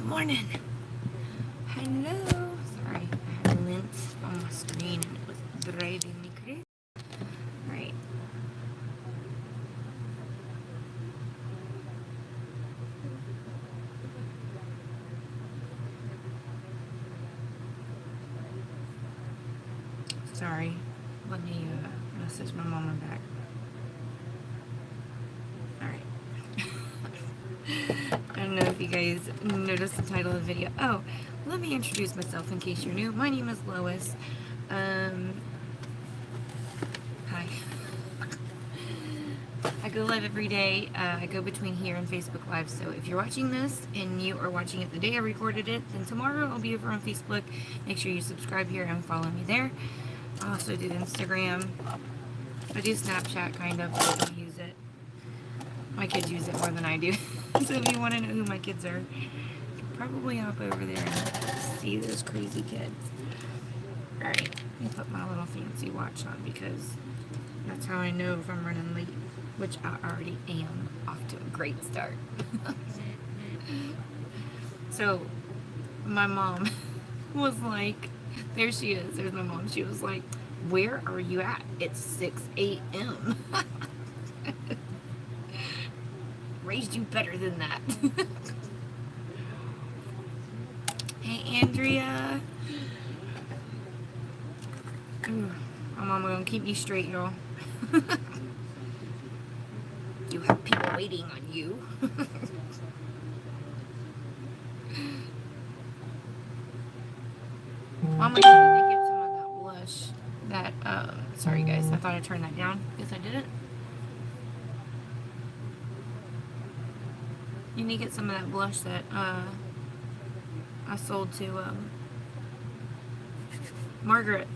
Good morning. Hello. Sorry, I had lint on my screen and it was driving me crazy. Alright. Sorry. Let me message my mama back. Alright. I don't know if you guys noticed the title of the video. Oh, let me introduce myself in case you're new. My name is Lois. Hi. I go live every day. I go between here and Facebook Live. So if you're watching this and you are watching it the day I recorded it, then tomorrow I'll be over on Facebook. Make sure you subscribe here and follow me there. I also do Instagram. I do Snapchat kind of, but I don't use it. My kids use it more than I do. So if you want to know who my kids are, you can probably hop over there and see those crazy kids. Alright, let me put my little fancy watch on because that's how I know if I'm running late, which I already am. Off to a great start. So, my mom was like, there she is, there's my mom. She was like, where are you at? It's 6 a.m. Raised you better than that. Hey, Andrea. Ooh, my mama gonna keep me straight, y'all. You have people waiting on you. Mama, you need to get some of that blush. Sorry guys, I thought I turned that down. Guess I didn't. You need to get some of that blush that I sold to Margaret.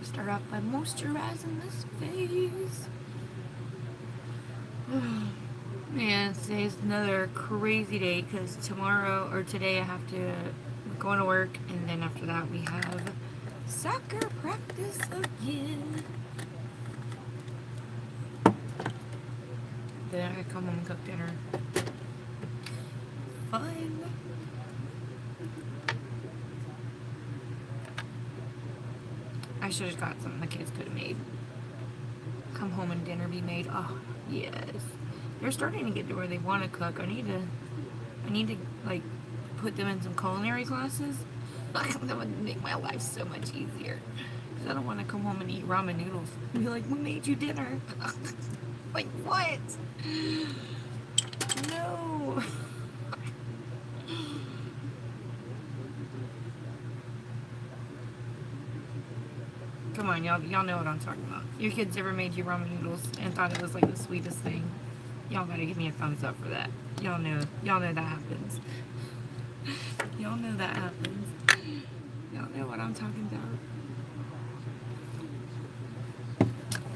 Start off by moisturizing this face. Man, today's another crazy day because tomorrow or today I have to go to work, and then after that we have soccer practice again. Then I come home and cook dinner. Fun. I should have got something the kids could have made. Come home and dinner be made. Oh, yes. They're starting to get to where they want to cook. I need to like put them in some culinary classes. That would make my life so much easier. Because I don't want to come home and eat ramen noodles and be like, we made you dinner. Like, what? No. Come on, y'all know what I'm talking about. Your kids ever made you ramen noodles and thought it was like the sweetest thing? Y'all gotta give me a thumbs up for that. Y'all know that happens. Y'all know that happens. Y'all know what I'm talking about.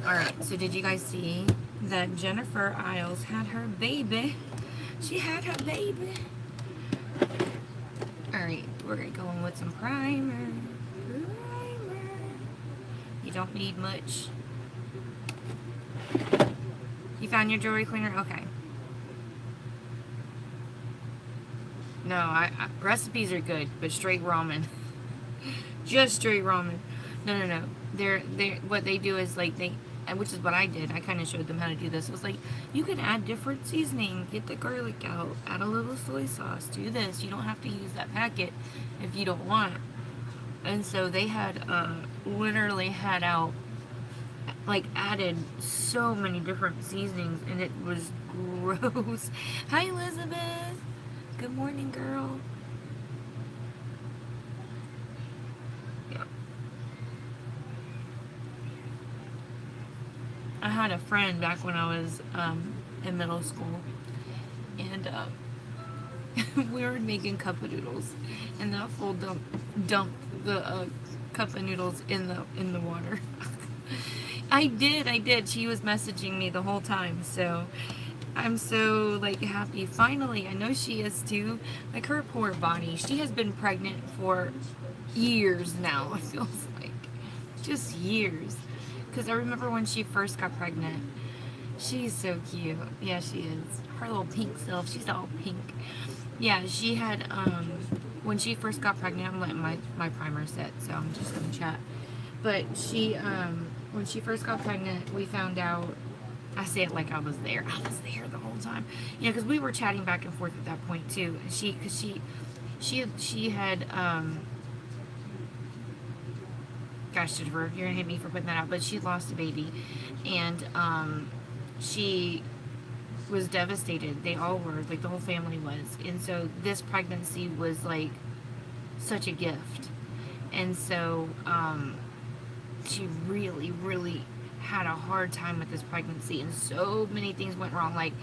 Alright, so did you guys see that Jennifer Isles had her baby? She had her baby. Alright, we're gonna go in with some primer. You don't need much. You found your jewelry cleaner? Okay. No, recipes are good, but straight ramen. Just straight ramen. No. They're what they do is like which is what I did. I kind of showed them how to do this. It was like, you can add different seasoning, get the garlic out, add a little soy sauce, do this. You don't have to use that packet if you don't want. And so they had literally had out, like, added so many different seasonings, and it was gross. Hi, Elizabeth. Good morning, girl. Yeah. I had a friend back when I was in middle school, and we were making cup of noodles, and that fool dumped the cup of noodles in the water. I did. She was messaging me the whole time, so I'm so like happy. Finally, I know she is too. Like, her poor body. She has been pregnant for years now. It feels like just years. Because I remember when she first got pregnant, She's so cute. Yeah, she is. Her little pink self. She's all pink. Yeah, she had when she first got pregnant, I'm letting my primer set, so I'm just gonna chat. But she when she first got pregnant, we found out. I say it like I was there. I was there the whole time. You know, because we were chatting back and forth at that point too. And she had gosh, Jennifer, you're gonna hate me for putting that out, but she lost a baby, and she was devastated. They all were, like the whole family was, and so this pregnancy was like such a gift, and so she really, really had a hard time with this pregnancy, and so many things went wrong. Like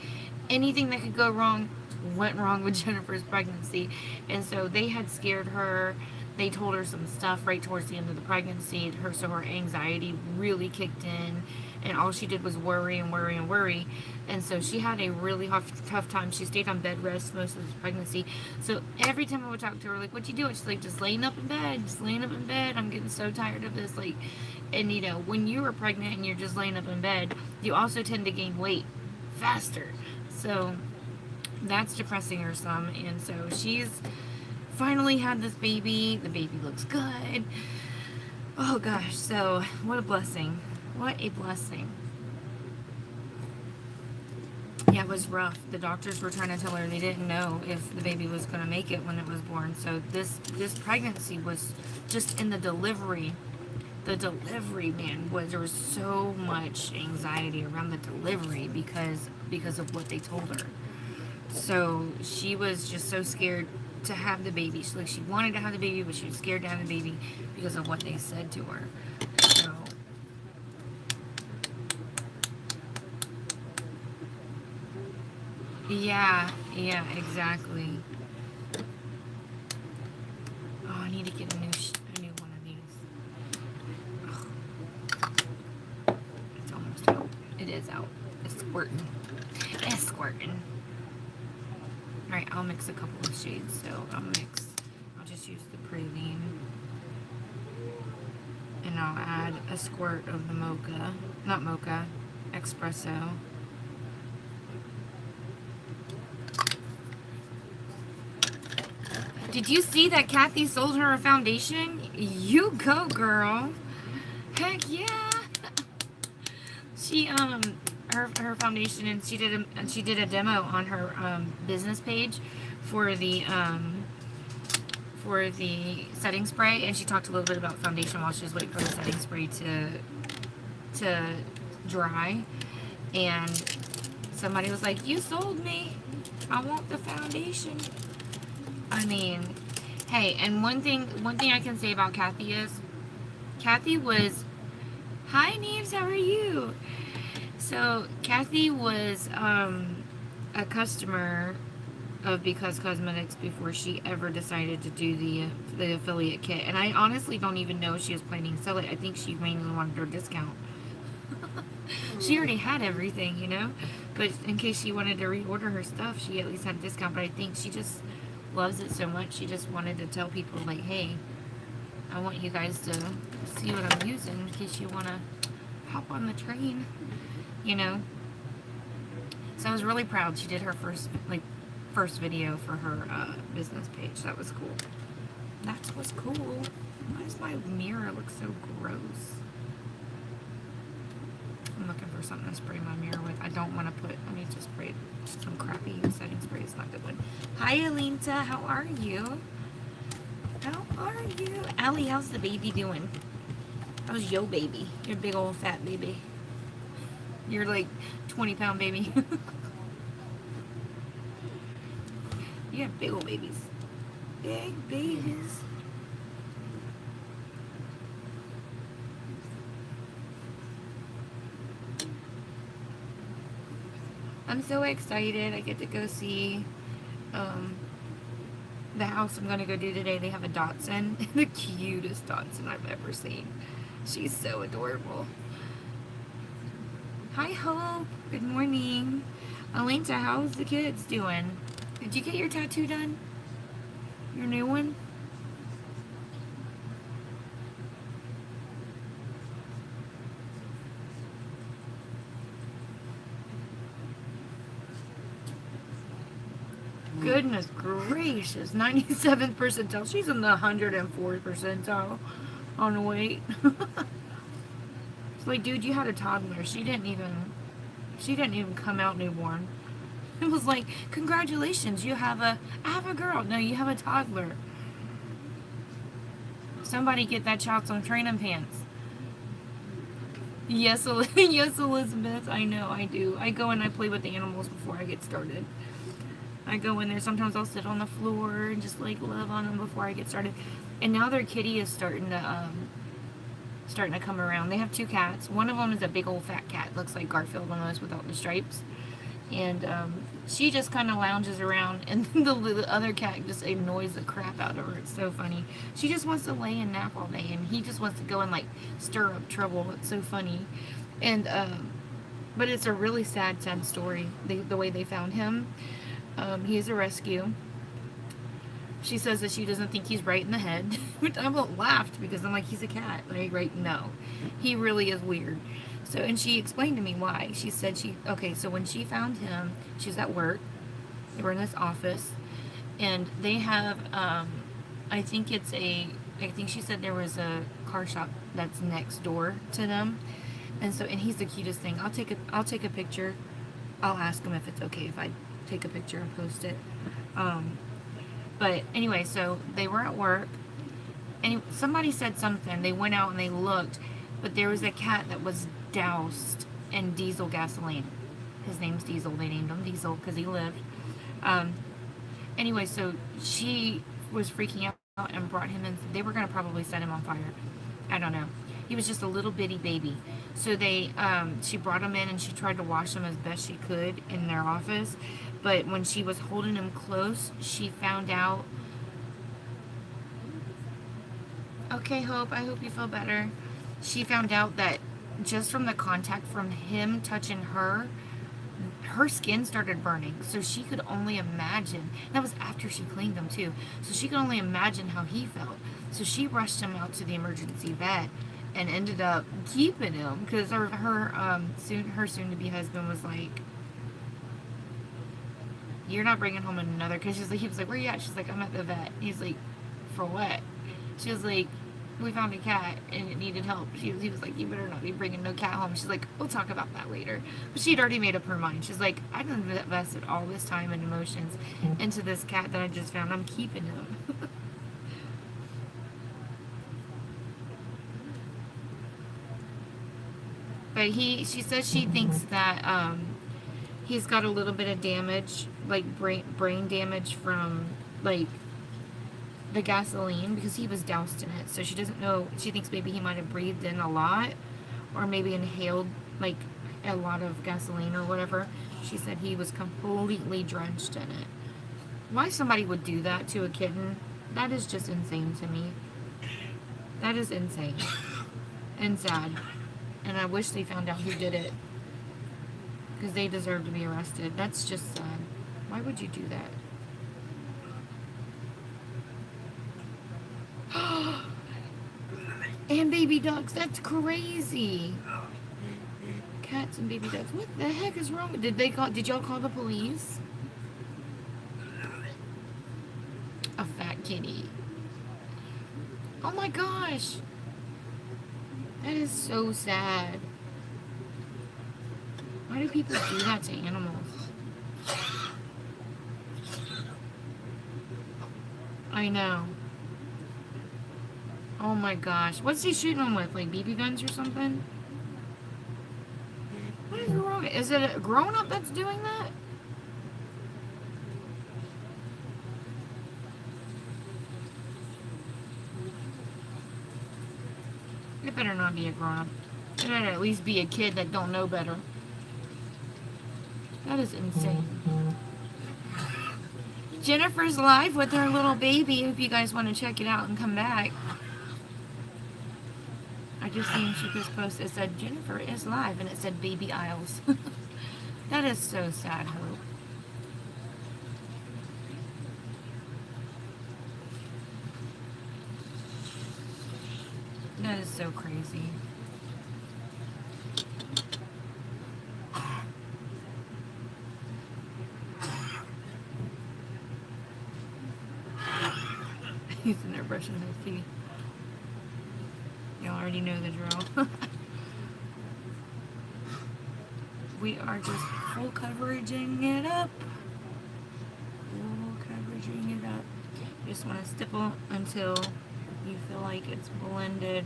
anything that could go wrong went wrong with Jennifer's pregnancy, and so they had scared her. They told her some stuff right towards the end of the pregnancy. So her anxiety really kicked in, and all she did was worry and worry and worry. And so she had a really tough time. She stayed on bed rest most of this pregnancy. So every time I would talk to her, like, "What you doing?" She's like, "Just laying up in bed, just laying up in bed. I'm getting so tired of this." Like, and you know, when you are pregnant and you're just laying up in bed, you also tend to gain weight faster. So that's depressing her some. And so she's finally had this baby. The baby looks good. Oh gosh, so what a blessing. What a blessing. Yeah, it was rough. The doctors were trying to tell her they didn't know if the baby was going to make it when it was born. So this pregnancy was just in the delivery. The delivery, man, there was so much anxiety around the delivery because of what they told her. So she was just so scared to have the baby. She wanted to have the baby, but she was scared to have the baby because of what they said to her. So yeah, exactly. Oh, I need to get a new one of these. Ugh. It's almost out. It is out. It's squirting. It's squirting. Alright, I'll mix a couple of shades. So I'll just use the Praline. And I'll add a squirt of the mocha. Not mocha, espresso. Did you see that Kathy sold her a foundation? You go, girl. Heck yeah. She her foundation, and she did a demo on her business page for the setting spray, and she talked a little bit about foundation while she was waiting for the setting spray to dry. And somebody was like, "You sold me. I want the foundation." I mean, hey, and one thing I can say about Kathy is, Kathy was, hi Neves, how are you? So Kathy was a customer of Because Cosmetics before she ever decided to do the affiliate kit, and I honestly don't even know if she was planning to sell it. I think she mainly wanted her discount. She already had everything, you know, but in case she wanted to reorder her stuff, she at least had a discount. But I think she just loves it so much, she just wanted to tell people, like, hey, I want you guys to see what I'm using in case you want to hop on the train, you know. So I was really proud. She did her first video for her business page. That was cool. That was cool. Why does my mirror look so gross? I'm looking for something to spray my mirror with. I don't want to I need to spray some crappy setting spray. It's not a good one. Hi, Alinta. How are you? How are you? Allie, how's the baby doing? How's your baby? Your big old fat baby. You're like 20-pound baby. You have big old babies. Big babies. I'm so excited. I get to go see the house I'm going to go do today. They have a Dotson. The cutest Dotson I've ever seen. She's so adorable. Hi, Hope. Good morning. Alinta, how's the kids doing? Did you get your tattoo done? Your new one? Goodness gracious, 97th percentile. She's in the 104th percentile on weight. It's like, dude, you had a toddler. She didn't even come out newborn. It was like, congratulations, I have a girl. No, you have a toddler. Somebody get that child some training pants. Yes, yes, Elizabeth. I know, I do. I go and I play with the animals before I get started. I go in there. Sometimes I'll sit on the floor and just like love on them before I get started. And now their kitty is starting to come around. They have two cats. One of them is a big old fat cat. Looks like Garfield almost without the stripes. And she just kind of lounges around, and the other cat just annoys the crap out of her. It's so funny. She just wants to lay and nap all day, and he just wants to go and like stir up trouble. It's so funny. And but it's a really sad story. The way they found him. He is a rescue. She says that she doesn't think he's right in the head, which I laughed because I'm like, he's a cat. Like, right? No, he really is weird. So, and she explained to me why. She said so when she found him, she's at work. They were in this office, and they have, I think she said there was a car shop that's next door to them. And so, and he's the cutest thing. I'll take a picture. I'll ask him if it's okay if I take a picture and post it. But anyway, so they were at work, and somebody said something. They went out and they looked, but there was a cat that was doused in diesel gasoline. His name's Diesel. They named him Diesel because he lived. Anyway, so she was freaking out and brought him in. They were going to probably set him on fire. I don't know. He was just a little bitty baby. So she brought him in, and she tried to wash him as best she could in their office. But when she was holding him close, she found out. Okay, Hope, I hope you feel better. She found out that just from the contact from him touching her skin started burning. So she could only imagine. That was after she cleaned him too. So she could only imagine how he felt. So she rushed him out to the emergency vet and ended up keeping him because her soon-to-be husband was like, "You're not bringing home another," because he was like, "Where you at?" She's like, "I'm at the vet." He's like, "For what?" She was like, "We found a cat and it needed help." He was like, "You better not be bringing no cat home." She's like, "We'll talk about that later." But she'd already made up her mind. She's like, "I've invested all this time and emotions into this cat that I just found. I'm keeping him." But she says she thinks that he's got a little bit of damage, like brain damage from like the gasoline, because he was doused in it. So she doesn't know. She thinks maybe he might have breathed in a lot, or maybe inhaled like a lot of gasoline or whatever. She said he was completely drenched in it. Why somebody would do that to a kitten, that is just insane to me. That is insane and sad. And I wish they found out who did it, because they deserve to be arrested. That's just sad. Why would you do that? And baby ducks. That's crazy. Cats and baby ducks. What the heck is wrong? Did y'all call the police? A fat kitty. Oh my gosh. That is so sad. Why do people do that to animals? I know. Oh my gosh. What's he shooting them with? Like BB guns or something? What is wrong? Is it a grown-up that's doing that? It better not be a grown-up. It better at least be a kid that don't know better. That is insane. Jennifer's live with her little baby. If you guys want to check it out and come back. I just seen she just posted. It said Jennifer is live, and it said Baby Isles. That is so sad, Hope. That is so crazy. He's in there brushing his teeth. Y'all already know the drill. We are just full coveraging it up. Full coveraging it up. You just want to stipple until you feel like it's blended.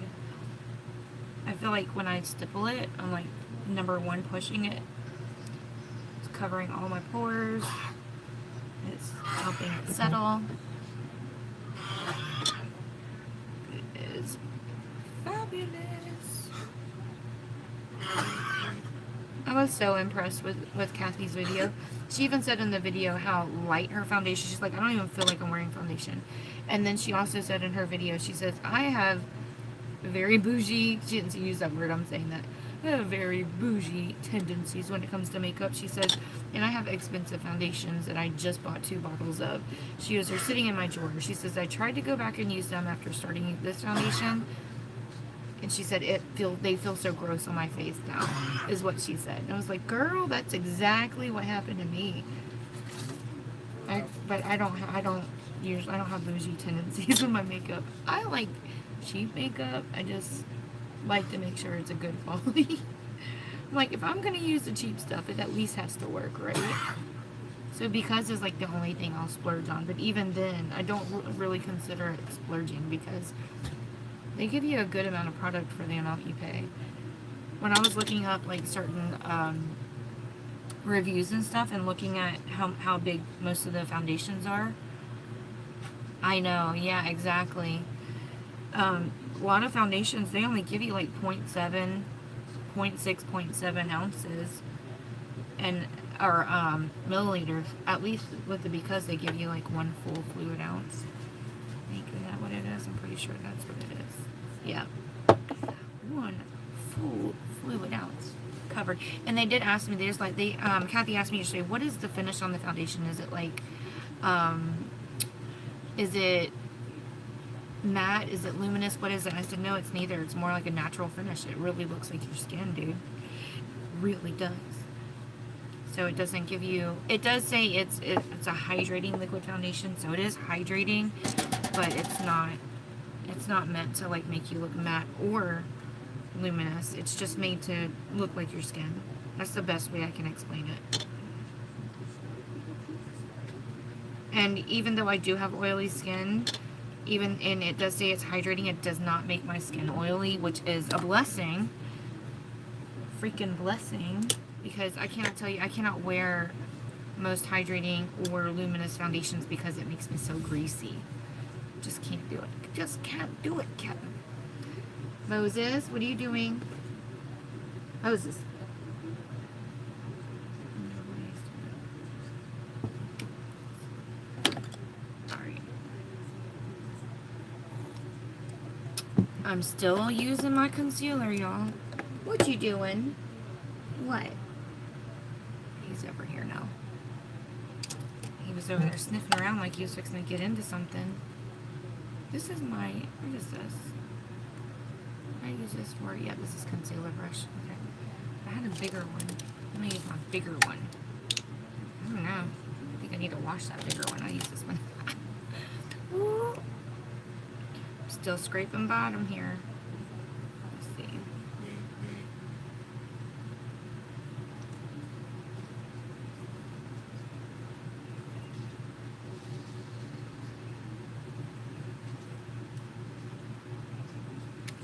I feel like when I stipple it, I'm like number one pushing it. It's covering all my pores. It's helping it settle. It is fabulous. I was so impressed with Kathy's video. She even said in the video how light her foundation. She's like, I don't even feel like I'm wearing foundation. And then she also said in her video, she says, I have very bougie, she didn't use that word, I'm saying that, I have very bougie tendencies when it comes to makeup. She says, and I have expensive foundations that I just bought 2 bottles of. She goes, they're sitting in my drawer. She says, I tried to go back and use them after starting this foundation. And she said, they feel so gross on my face now, is what she said. And I was like, girl, that's exactly what happened to me. But I don't have bougie tendencies with my makeup. I like cheap makeup. I just like to make sure it's a good quality. Like, if I'm gonna use the cheap stuff, it at least has to work, right? So because it's like the only thing I'll splurge on. But even then, I don't really consider it splurging because they give you a good amount of product for the amount you pay. When I was looking up like certain reviews and stuff and looking at how big most of the foundations are, I know, yeah, exactly. A lot of foundations, they only give you like 0.7, 0.6, 0.7 ounces and or milliliters, at least with the because they give you like 1 full fluid ounce. I think, is that what it is? I'm pretty sure that's what it is. Yeah. 1 full fluid ounce covered. And they did ask me, Kathy asked me yesterday, what is the finish on the foundation? Is it like, is it matte? Is it luminous? What is it? And I said, no, it's neither. It's more like a natural finish. It really looks like your skin, dude. It really does. So it doesn't give you, it does say it's a hydrating liquid foundation, so it is hydrating, but it's not meant to like make you look matte or luminous. It's just made to look like your skin. That's the best way I can explain it. And even though I do have oily skin, and it does say it's hydrating, it does not make my skin oily, which is a blessing. Freaking blessing. Because I cannot tell you, I cannot wear most hydrating or luminous foundations because it makes me so greasy. Just can't do it. Just can't do it, Captain. Moses, what are you doing? Moses. Sorry. I'm still using my concealer, y'all. What you doing? What? He's over here now. He was over there sniffing around like he was fixing to get into something. This is my, what is this? What do I use this for? Yeah, this is concealer brush. Okay. I had a bigger one. I'm gonna use my bigger one. I don't know. I think I need to wash that bigger one. I'll use this one. Still scraping bottom here. Let's see.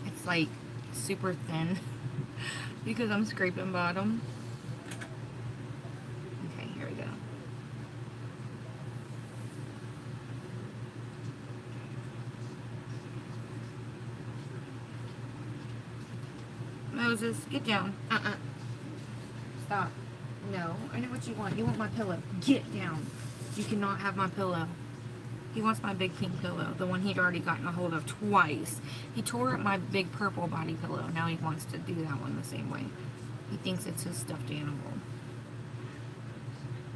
It's like super thin because I'm scraping bottom. Okay, here we go. Moses, get down. Stop. No, I know what you want. You want my pillow. Get down. You cannot have my pillow. He wants my big pink pillow, the one he'd already gotten a hold of twice. He tore up my big purple body pillow. Now he wants to do that one the same way. He thinks it's his stuffed animal.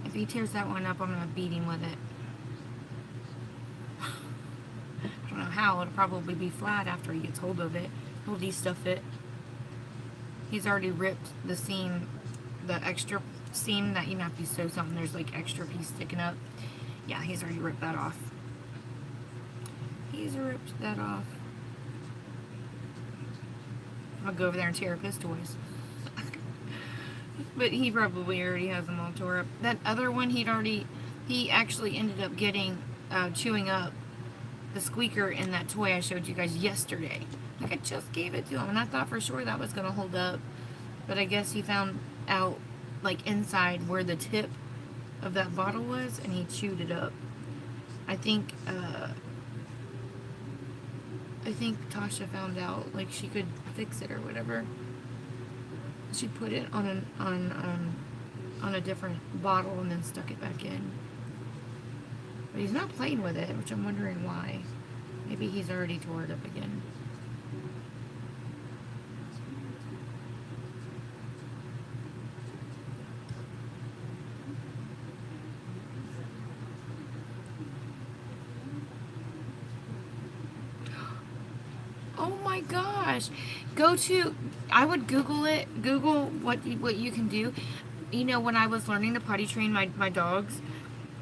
If he tears that one up, I'm going to beat him with it. I don't know how. It'll probably be flat after he gets hold of it. He'll de-stuff it. He's already ripped the seam, the extra seam that you know if you sew something, there's like extra piece sticking up. Yeah, he's already ripped that off. He's ripped that off. I'll go over there and tear up his toys. But he probably already has them all tore up. That other one, he actually ended up getting, chewing up the squeaker in that toy I showed you guys yesterday. Like, I just gave it to him, and I thought for sure that was going to hold up. But I guess he found out, like, inside where the tip of that bottle was, and he chewed it up. I think Tasha found out, like, she could fix it or whatever. She put it on a different bottle and then stuck it back in. But he's not playing with it, which I'm wondering why. Maybe he's already tore it up again. Oh my gosh. I would Google it. Google what you can do. You know, when I was learning to potty train my dogs,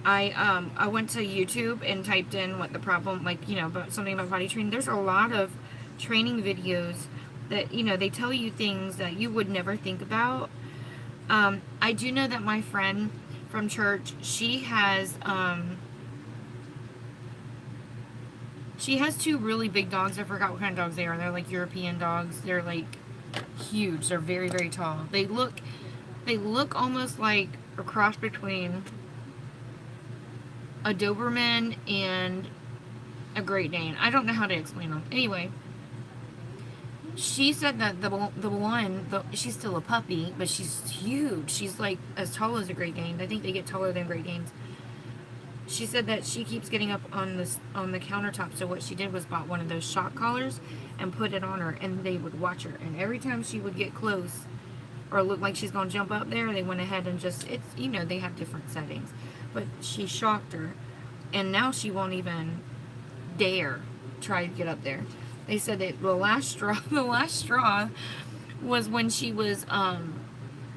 I went to YouTube and typed in what the problem, like, you know, about something about potty training. There's a lot of training videos that, you know, they tell you things that you would never think about. I do know that my friend from church, she has two really big dogs. I forgot what kind of dogs they are. They're like European dogs. They're like huge. They're very, very tall. They look almost like a cross between a Doberman and a Great Dane. I don't know how to explain them. Anyway, she said that she's still a puppy, but she's huge. She's like as tall as a Great Dane. I think they get taller than Great Danes. She said that she keeps getting up on the countertop, so what she did was bought one of those shock collars and put it on her, and they would watch her. And every time she would get close or look like she's gonna jump up there, they went ahead and just, it's, you know, they have different settings, but she shocked her, and now she won't even dare try to get up there. They said that the last straw was when she was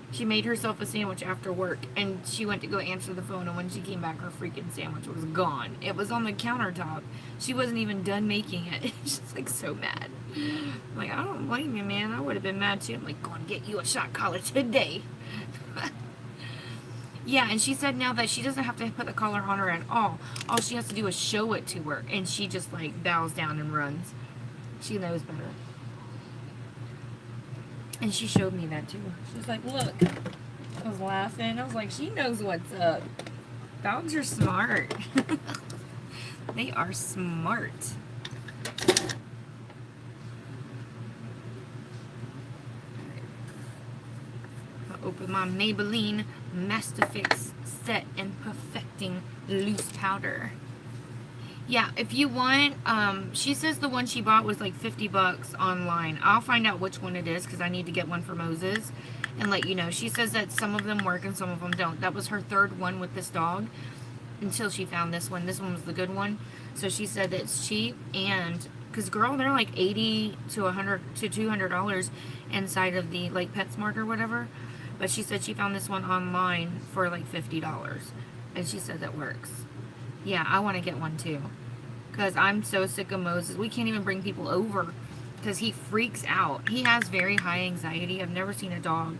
she made herself a sandwich after work, and she went to go answer the phone, and when she came back, her freaking sandwich was gone. It was on the countertop. She wasn't even done making it. She's like so mad. I'm like, I don't blame you, man. I would have been mad too. I'm like, go and get you a shock collar today. Yeah, and she said now that she doesn't have to put the collar on her at all. All she has to do is show it to her, and she just like bows down and runs. She knows better. And she showed me that too. She was like, look. I was laughing. I was like, she knows what's up. Dogs are smart. They are smart. I'll open my Maybelline Masterfix Set and Perfecting Loose Powder. Yeah, if you want, she says the one she bought was like $50 online. I'll find out which one it is because I need to get one for Moses and let you know. She says that some of them work and some of them don't. That was her third one with this dog until she found this one. This one was the good one. So she said that it's cheap, and because girl, they're like $80 to $100 to $200 inside of the like PetSmart or whatever. But she said she found this one online for like $50, and she said that works. Yeah, I want to get one too. Because I'm so sick of Moses. We can't even bring people over. Because he freaks out. He has very high anxiety. I've never seen a dog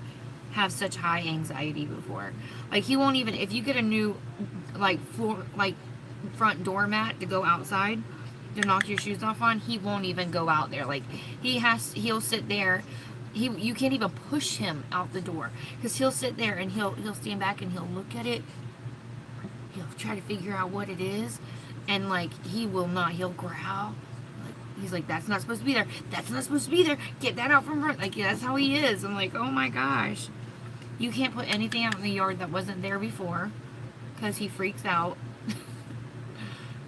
have such high anxiety before. Like, he won't even... If you get a new, like, front doormat to go outside, to knock your shoes off on, he won't even go out there. Like, he'll sit there. You can't even push him out the door. Because he'll sit there and he'll stand back and he'll look at it. He'll try to figure out what it is, and like he will not. He'll growl. Like, he's like, "That's not supposed to be there. That's not supposed to be there. Get that out from front." Like, yeah, that's how he is. I'm like, oh my gosh, you can't put anything out in the yard that wasn't there before, because he freaks out.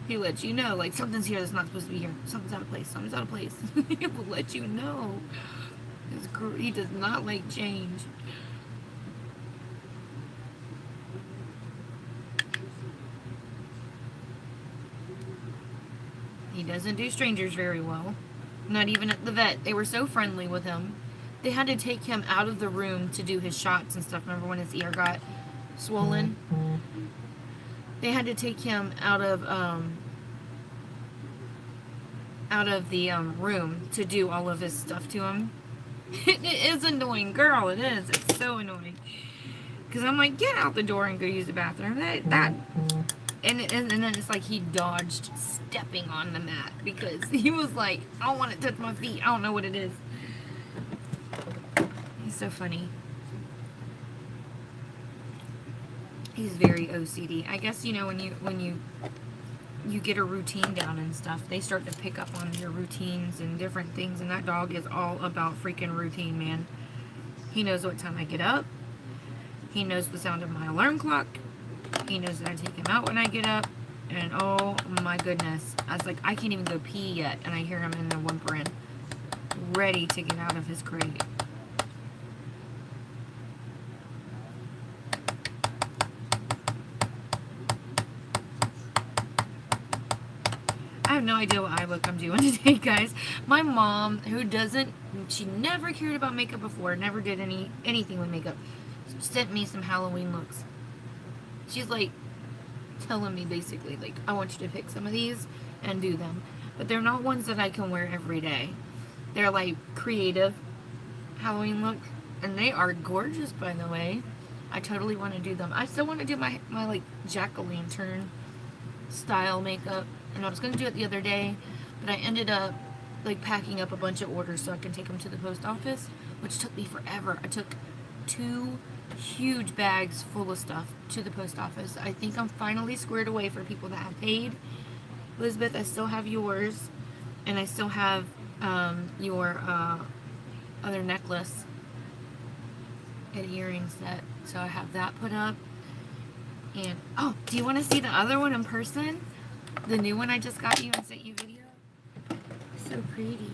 He lets you know, like, something's here that's not supposed to be here. Something's out of place. Something's out of place. He will let you know. He does not like change. He doesn't do strangers very well. Not even at the vet. They were so friendly with him. They had to take him out of the room to do his shots and stuff. Remember when his ear got swollen? They had to take him out of out of the room to do all of his stuff to him. It is annoying, girl. It is. It's so annoying. Because I'm like, get out the door and go use the bathroom. And then it's like he dodged stepping on the mat because he was like, I don't want it to touch my feet. I don't know what it is. He's so funny. He's very OCD. I guess, you know, when you get a routine down and stuff, they start to pick up on your routines and different things, and that dog is all about freaking routine, man. He knows what time I get up. He knows the sound of my alarm clock. He knows that I take him out when I get up. And oh my goodness, I was like, I can't even go pee yet, and I hear him in there whimpering, ready to get out of his crate. I have no idea what eye look I'm doing today, guys. My mom, who she never cared about makeup before, never did anything with makeup, sent me some Halloween looks. She's like telling me basically, like, I want you to pick some of these and do them. But they're not ones that I can wear every day. They're like creative Halloween look, and they are gorgeous, by the way. I totally want to do them. I still want to do my like jack-o'-lantern style makeup, and I was going to do it the other day, but I ended up like packing up a bunch of orders so I can take them to the post office, which took me forever. I took 2 huge bags full of stuff to the post office. I think I'm finally squared away for people that have paid. Elizabeth, I still have yours, and I still have your other necklace and earring set, so I have that put up. And oh, do you want to see the other one in person? The new one I just got you and sent you video? So pretty.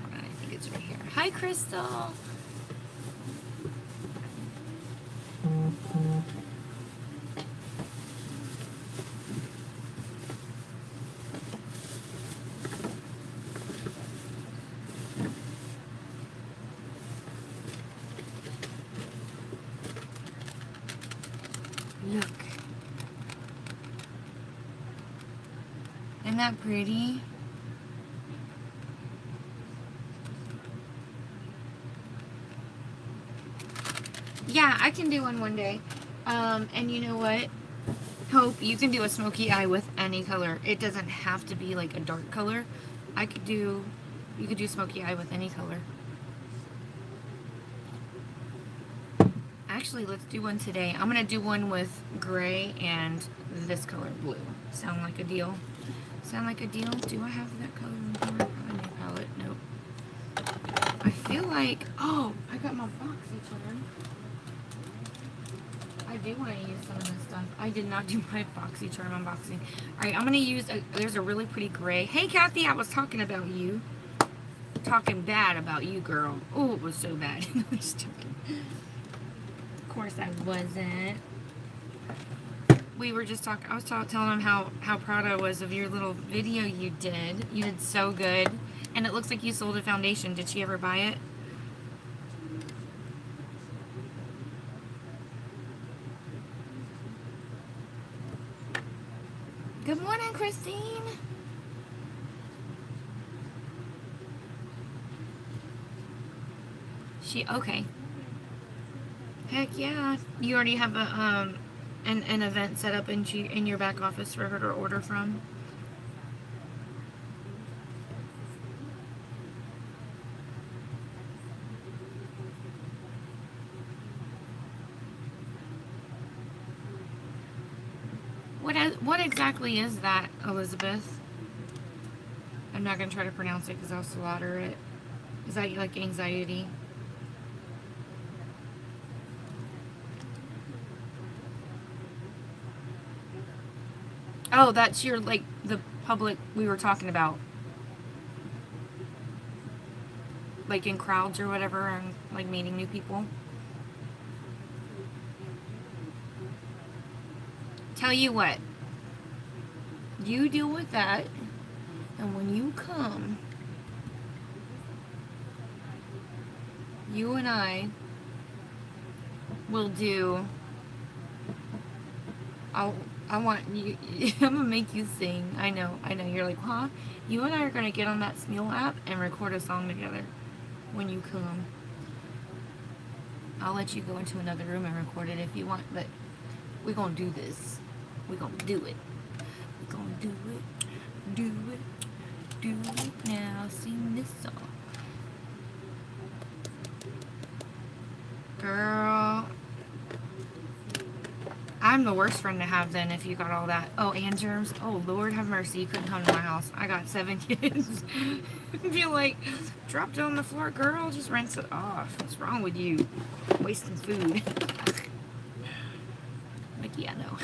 Hold on, I think it's right here. Hi, Crystal. Look. Isn't that pretty? Yeah, I can do one day. And you know what? Hope, you can do a smoky eye with any color. It doesn't have to be like a dark color. You could do smoky eye with any color. Actually, let's do one today. I'm gonna do one with gray and this color blue. Sound like a deal? Sound like a deal? Do I have that color in here? I have a new palette. Nope. I feel like, oh, I got my BoxyCharm. I do want to use some of this stuff. I did not do my BoxyCharm unboxing. Alright, I'm going to use, there's a really pretty gray. Hey, Kathy, I was talking about you. Talking bad about you, girl. Oh, it was so bad. Just joking. Of course I wasn't. We were just talking, I was telling him how proud I was of your little video you did. You did so good. And it looks like you sold a foundation. Did she ever buy it? Good morning, Christine. Okay. Heck yeah. You already have an event set up in your back office for her to order from. What exactly is that, Elizabeth? I'm not going to try to pronounce it because I'll slaughter it. Is that like anxiety? Oh, that's your, like, the public we were talking about. Like in crowds or whatever, and like meeting new people. Tell you what. You deal with that, and when you come, you and I will do, I want you. I'm gonna make you sing. I know. You're like, huh? You and I are gonna get on that Smule app and record a song together when you come. I'll let you go into another room and record it if you want, but we're gonna do this. We're gonna do it. We're gonna do it. Do it. Do it now. Sing this song. Girl. I'm the worst friend to have then if you got all that. Oh, and germs. Oh, Lord have mercy. You couldn't come to my house. I got 7 kids. Be like, dropped it on the floor, girl. Just rinse it off. What's wrong with you? Wasting food. Like, yeah, no.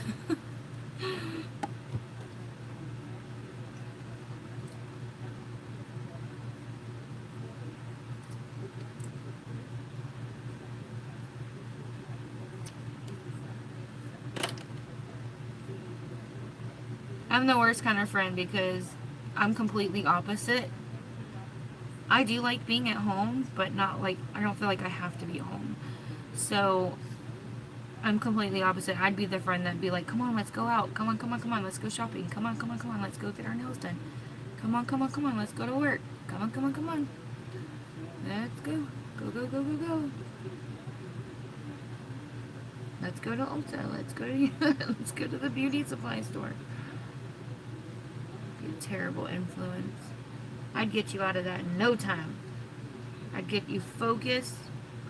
I'm the worst kind of friend because I'm completely opposite. I do like being at home, but not like, I don't feel like I have to be at home. So I'm completely opposite. I'd be the friend that'd be like, come on, let's go out. Come on, come on, come on, let's go shopping. Come on, come on, come on, let's go get our nails done. Come on, come on, come on, let's go to work. Come on, come on, come on. Let's go. Go, go, go, go, go. Let's go to Ulta. Let's go to let's go to the beauty supply store. Be a terrible influence. I'd get you out of that in no time. I'd get you focused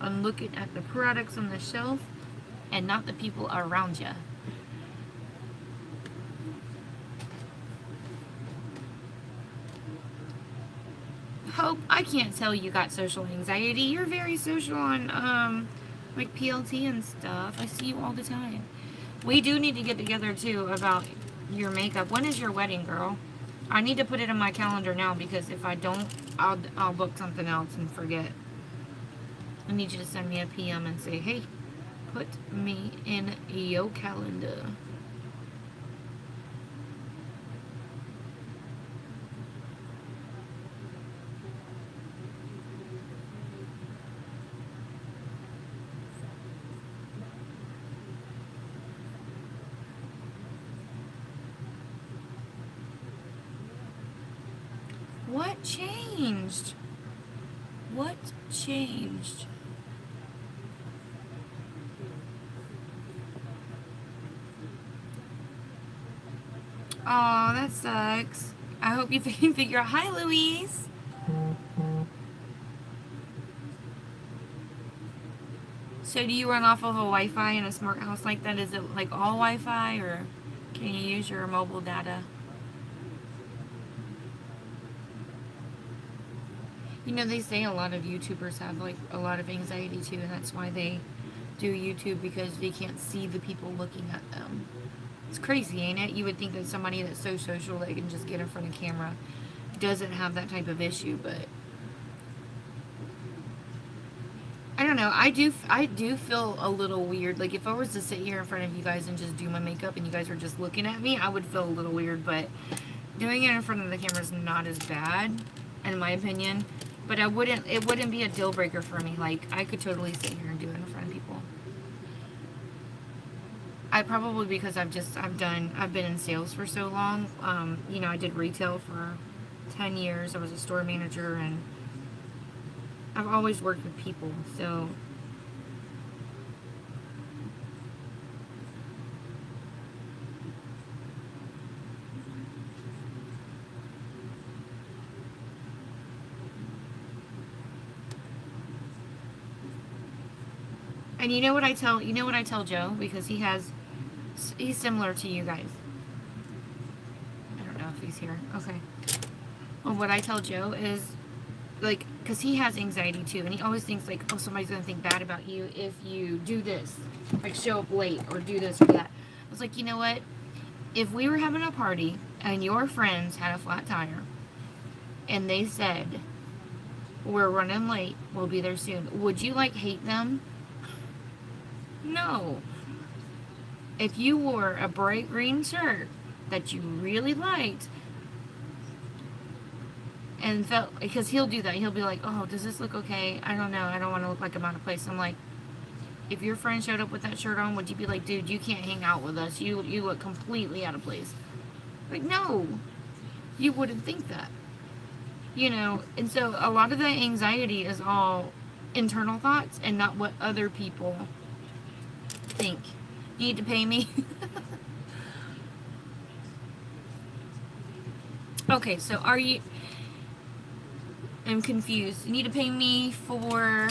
on looking at the products on the shelf and not the people around you. Hope, I can't tell you got social anxiety. You're very social on like PLT and stuff. I see you all the time. We do need to get together too about your makeup. When is your wedding, girl? I need to put it in my calendar now because if I don't, I'll book something else and forget. I need you to send me a PM and say, hey, put me in your calendar. What changed? What changed? Oh, that sucks. I hope you can figure out. Hi, Louise. So do you run off of a Wi-Fi in a smart house like that? Is it like all Wi-Fi or can you use your mobile data? You know, they say a lot of YouTubers have like a lot of anxiety too, and that's why they do YouTube because they can't see the people looking at them. It's crazy, ain't it? You would think that somebody that's so social they can just get in front of camera doesn't have that type of issue, but I don't know. I do feel a little weird. Like if I was to sit here in front of you guys and just do my makeup and you guys were just looking at me, I would feel a little weird, but doing it in front of the camera is not as bad in my opinion. But it wouldn't be a deal breaker for me. Like I could totally sit here and do it in front of people. I probably because I've been in sales for so long. You know, I did retail for 10 years. I was a store manager and I've always worked with people. So and you know what I tell Joe because he's similar to you guys. I don't know if he's here. Okay. Well, what I tell Joe is like because he has anxiety too and he always thinks like, oh, somebody's gonna think bad about you if you do this, like show up late or do this or that. I was like, you know what, if we were having a party and your friends had a flat tire and they said we're running late, we'll be there soon, would you like hate them? No. If you wore a bright green shirt that you really liked and felt, because he'll do that, he'll be like, oh, does this look okay? I don't know, I don't want to look like I'm out of place. I'm like, if your friend showed up with that shirt on, would you be like, dude, you can't hang out with us. You look completely out of place. Like, no, you wouldn't think that. You know, and so a lot of that anxiety is all internal thoughts and not what other people think. You need to pay me. Okay, so I'm confused. You need to pay me for,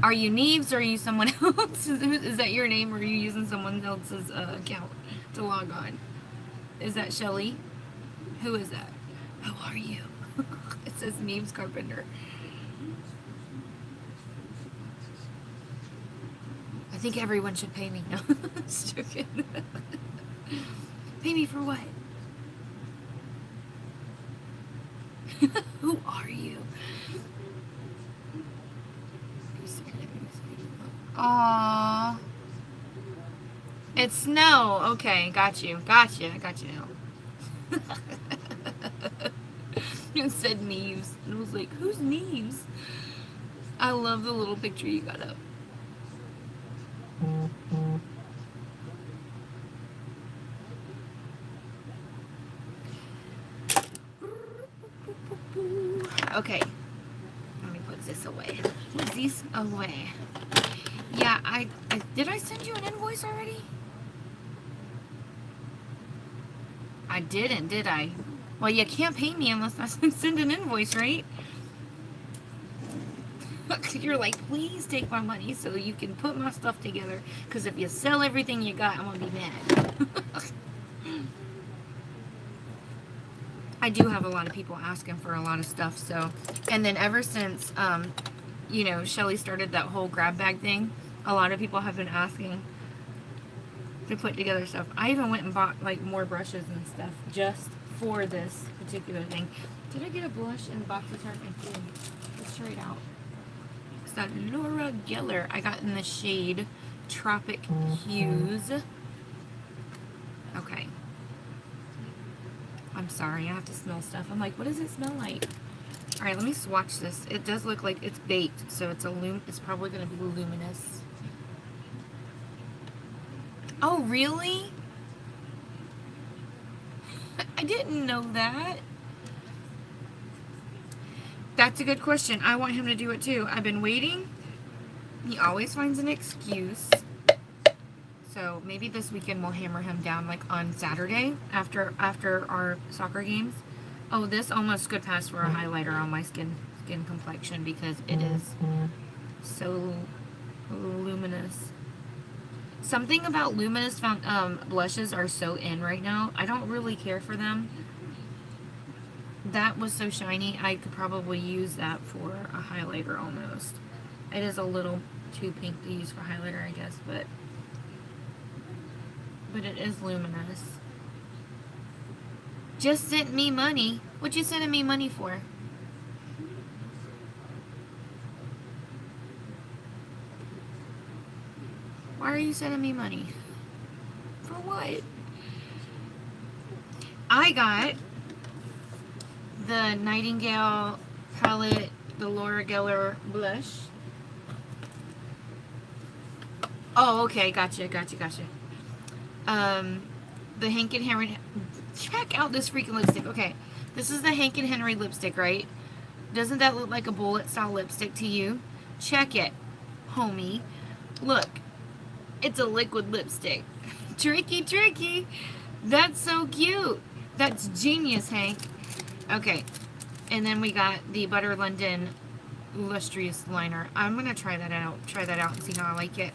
are you Neves or are you someone else? Is that your name or are you using someone else's account to log on? Is that Shelly? Who is that? Who are you? It says Neves Carpenter. I think everyone should pay me. No, just joking. Pay me for what? Who are you? Aww. It's Snow. Okay, got you. Got you. I got you now. It said Neves. And I was like, who's Neves? I love the little picture you got up. Okay. Let me put this away. Put this away. Yeah, I did I send you an invoice already? I didn't, did I? Well, you can't pay me unless I send an invoice, right? You're like, please take my money so you can put my stuff together. Because if you sell everything you got, I'm going to be mad. I do have a lot of people asking for a lot of stuff, so. And then ever since, you know, Shelly started that whole grab bag thing, a lot of people have been asking to put together stuff. I even went and bought, like, more brushes and stuff just for this particular thing. Did I get a blush in the box of Target? Let's try it out. It's that Laura Geller I got in the shade Tropic Hues. Okay. I'm sorry, I have to smell stuff. I'm like, what does it smell like? Alright, let me swatch this. It does look like it's baked, so it's probably going to be luminous. Oh, really? I didn't know that. That's a good question. I want him to do it too. I've been waiting. He always finds an excuse. So maybe this weekend we'll hammer him down, like on Saturday after our soccer games. Oh, this almost could pass for a highlighter on my skin complexion because it is so luminous. Something about luminous blushes are so in right now. I don't really care for them. That was so shiny. I could probably use that for a highlighter almost. It is a little too pink to use for highlighter, I guess, but it is luminous. Just sent me money. What you sending me money for? Why are you sending me money? For what? I got the Nightingale palette, the Laura Geller blush. Oh, okay, gotcha. The Hank and Henry. Check out this freaking lipstick. Okay, this is the Hank and Henry lipstick, right? Doesn't that look like a bullet style lipstick to you? Check it, homie. Look, it's a liquid lipstick. Tricky. That's so cute. That's genius, Hank. Okay, and then we got the Butter London Lustrous Liner. I'm gonna try that out and see how I like it.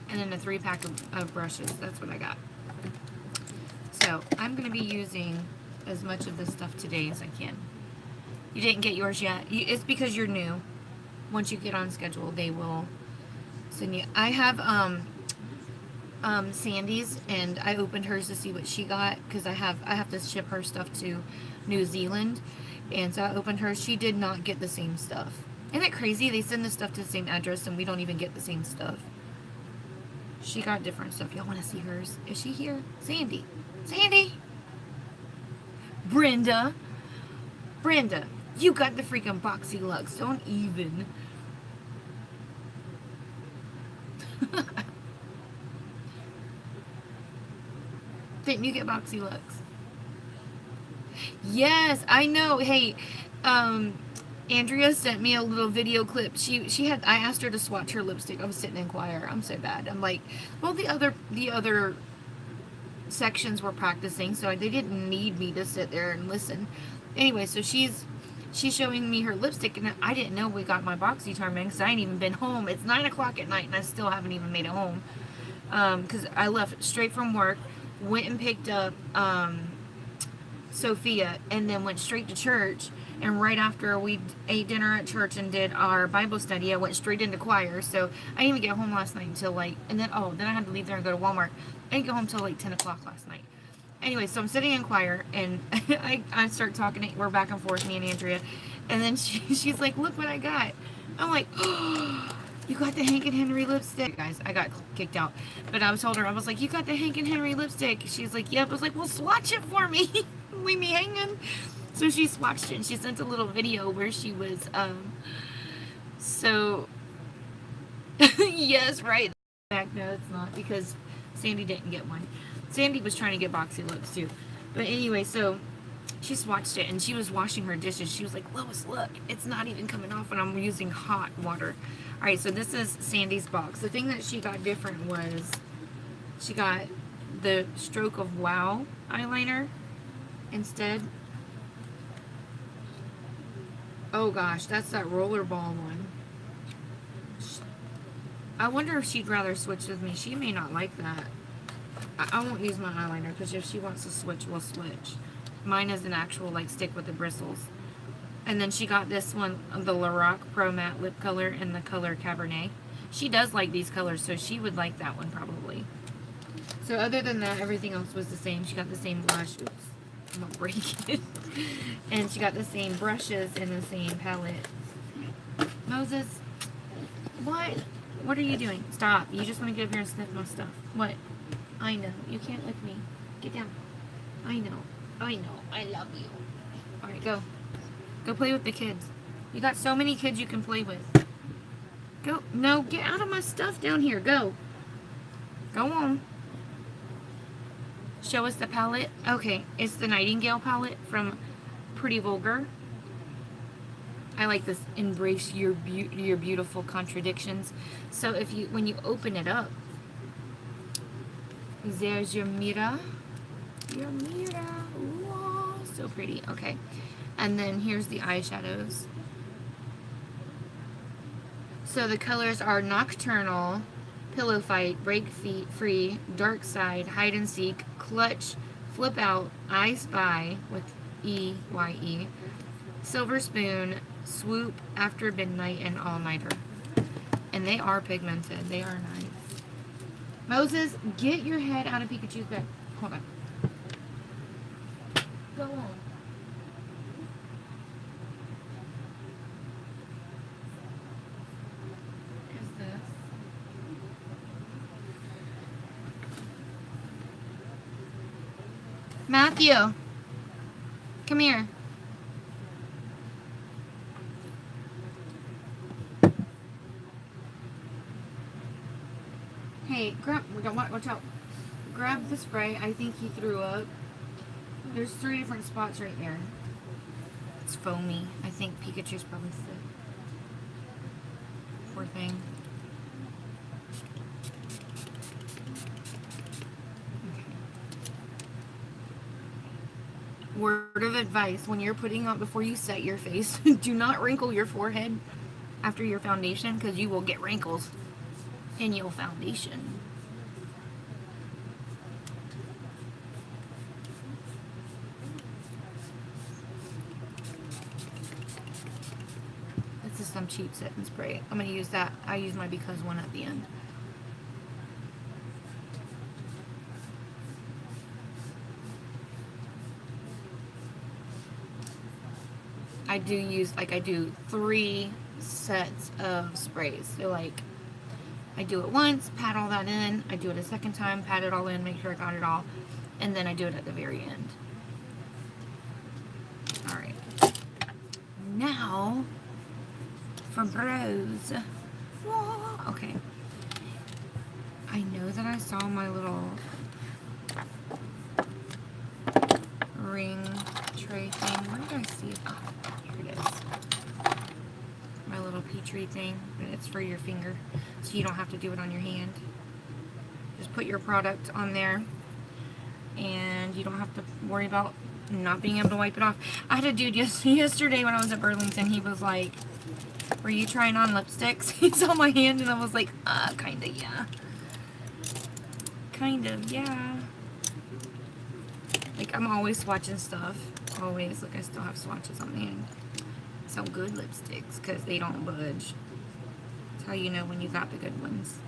And then a 3-pack of brushes. That's what I got. So I'm going to be using as much of this stuff today as I can. You didn't get yours yet. It's because you're new. Once you get on schedule, they will send you. I have Sandy's, and I opened hers to see what she got because I have to ship her stuff to New Zealand, and so I opened hers. She did not get the same stuff. Isn't that crazy? They send the stuff to the same address, and we don't even get the same stuff. She got different stuff. Y'all want to see hers? Is she here? Sandy. Brenda, you got the freaking Boxy Lux. Don't even. Didn't you get Boxy Looks? Yes, I know. Hey, um, Andrea sent me a little video clip. She had I asked her to swatch her lipstick. I was sitting in choir. I'm so bad. I'm like, well, the other sections were practicing, so they didn't need me to sit there and listen. Anyway, so she's showing me her lipstick, and I didn't know we got my BoxyCharm in because I ain't even been home. It's 9 o'clock at night, and I still haven't even made it home. Because I left straight from work, went and picked up Sophia, and then went straight to church. And right after we ate dinner at church and did our Bible study, I went straight into choir. So I didn't even get home last night until like, and then then I had to leave there and go to Walmart. I didn't get home till like 10 o'clock last night. Anyway, so I'm sitting in choir, and I start talking. We're back and forth, me and Andrea, and then she's like, "Look what I got." I'm like, "Oh, you got the Hank and Henry lipstick, guys." I got kicked out, but I told her, I was like, "You got the Hank and Henry lipstick?" She's like, "Yep." I was like, "Well, swatch it for me." Leave me hanging. So she swatched it, and she sent a little video where she was so yes, right. Back, no, it's not, because Sandy didn't get one. Sandy was trying to get Boxy Looks too. But anyway, so she swatched it, and she was washing her dishes. She was like, "Lois, look, it's not even coming off, and I'm using hot water." All right, so this is Sandy's box. The thing that she got different was she got the Stroke of Wow eyeliner instead. Oh gosh, that's that rollerball one. I wonder if she'd rather switch with me. She may not like that. I won't use my eyeliner, because if she wants to switch, we'll switch. Mine is an actual, like, stick with the bristles. And then she got this one, the Lorac Pro Matte Lip Color in the color Cabernet. She does like these colors, so she would like that one probably. So other than that, everything else was the same. She got the same blush. Oops, I'm gonna break it. And she got the same brushes and the same palette. Moses, what? What are you doing? Stop. You just want to get up here and sniff my stuff. What? I know. You can't lick me. Get down. I know. I know. I love you. Alright, go. Go play with the kids. You got so many kids you can play with. Go. No, get out of my stuff down here. Go. Go on. Show us the palette. Okay, it's the Nightingale palette from Pretty Vulgar. I like this, embrace your beautiful contradictions. So if you, when you open it up, there's your mirror. Your mirror. Whoa, so pretty. Okay. And then here's the eyeshadows. So the colors are Nocturnal, Pillow Fight, Break Free, Dark Side, Hide and Seek, Clutch, Flip Out, I Spy with E-Y-E, Silver Spoon, Swoop, After Midnight, and All Nighter. And they are pigmented. They are nice. Moses, get your head out of Pikachu's bed. Hold on. Go on. Here's this. Matthew, come here. Hey, watch out. Grab the spray. I think he threw up. There's 3 different spots right there. It's foamy. I think Pikachu's probably sick. Poor thing. Okay. Word of advice, when you're putting on, before you set your face, do not wrinkle your forehead after your foundation, because you will get wrinkles in your foundation. This is some cheap setting spray. I'm going to use that. I use my Because one at the end. I do use, like, I do 3 sets of sprays. So, like, I do it once, pat all that in. I do it a second time, pat it all in, make sure I got it all. And then I do it at the very end. Alright. Now, for brows. Okay. I know that I saw my little ring tray thing. Where did I see it? Oh, here it is. My little Petri thing. And it's for your finger, so you don't have to do it on your hand. Just put your product on there, and you don't have to worry about not being able to wipe it off. I had a dude yesterday when I was at Burlington. He was like, "Were you trying on lipsticks?" He saw my hand, and I was like, kinda, yeah. Kind of, yeah. Like, I'm always swatching stuff. Always. Like, I still have swatches on my hand. Some good lipsticks, because they don't budge. That's how you know when you got the good ones.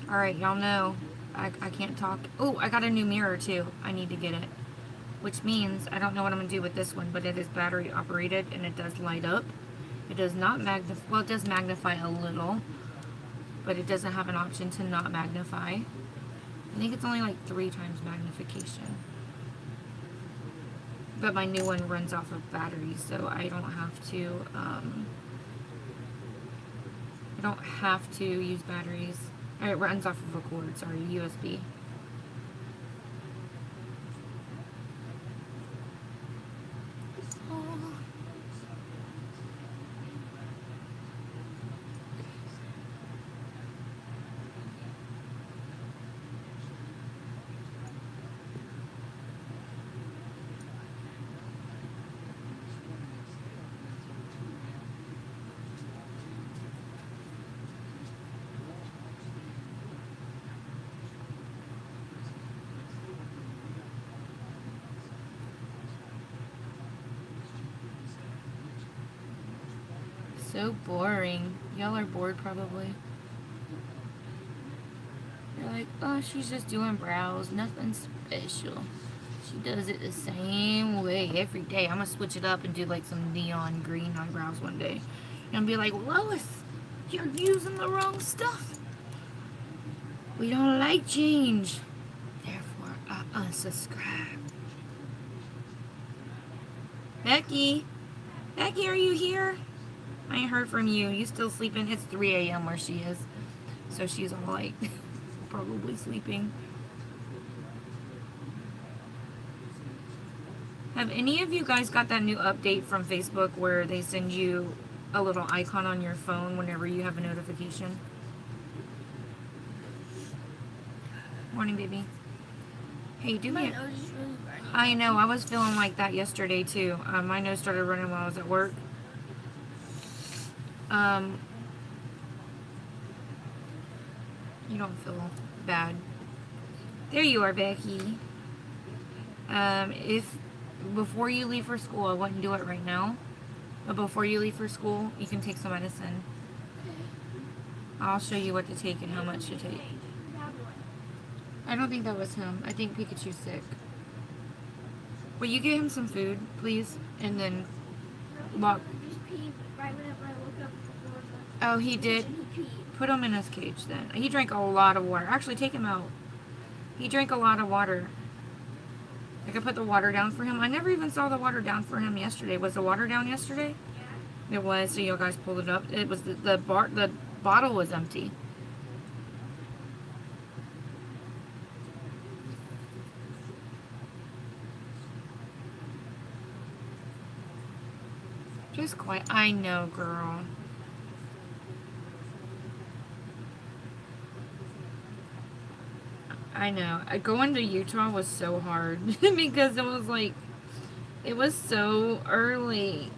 Alright, y'all know I can't talk. Oh, I got a new mirror, too. I need to get it. Which means, I don't know what I'm going to do with this one, but it is battery operated, and it does light up. It does not magnify, well, it does magnify a little, but it doesn't have an option to not magnify. I think it's only like 3 times magnification. But my new one runs off of batteries, so I don't have to use batteries. It runs off of a cord, sorry, USB. So boring. Y'all are bored probably. You're like, oh, she's just doing brows. Nothing special. She does it the same way every day. I'm going to switch it up and do like some neon green eyebrows one day. And be like, Lois, you're using the wrong stuff. We don't like change. Therefore, I unsubscribe. Becky? Becky, are you here? I ain't heard from you. You still sleeping? It's 3 a.m. where she is. So she's all like, probably sleeping. Have any of you guys got that new update from Facebook where they send you a little icon on your phone whenever you have a notification? Morning, baby. Hey, do me. I know. I was feeling like that yesterday too. My nose started running while I was at work. You don't feel bad. There you are, Becky. If before you leave for school, I wouldn't do it right now. But before you leave for school, you can take some medicine. I'll show you what to take and how much to take. I don't think that was him. I think Pikachu's sick. Will you get him some food, please? And then walk. Oh, he did? Put him in his cage then. He drank a lot of water. Actually, take him out. He drank a lot of water. I could put the water down for him. I never even saw the water down for him yesterday. Was the water down yesterday? Yeah. It was, so you guys pulled it up. It was the bottle was empty. Just quiet. I know, girl. I know. Going to Utah was so hard because it was like, it was so early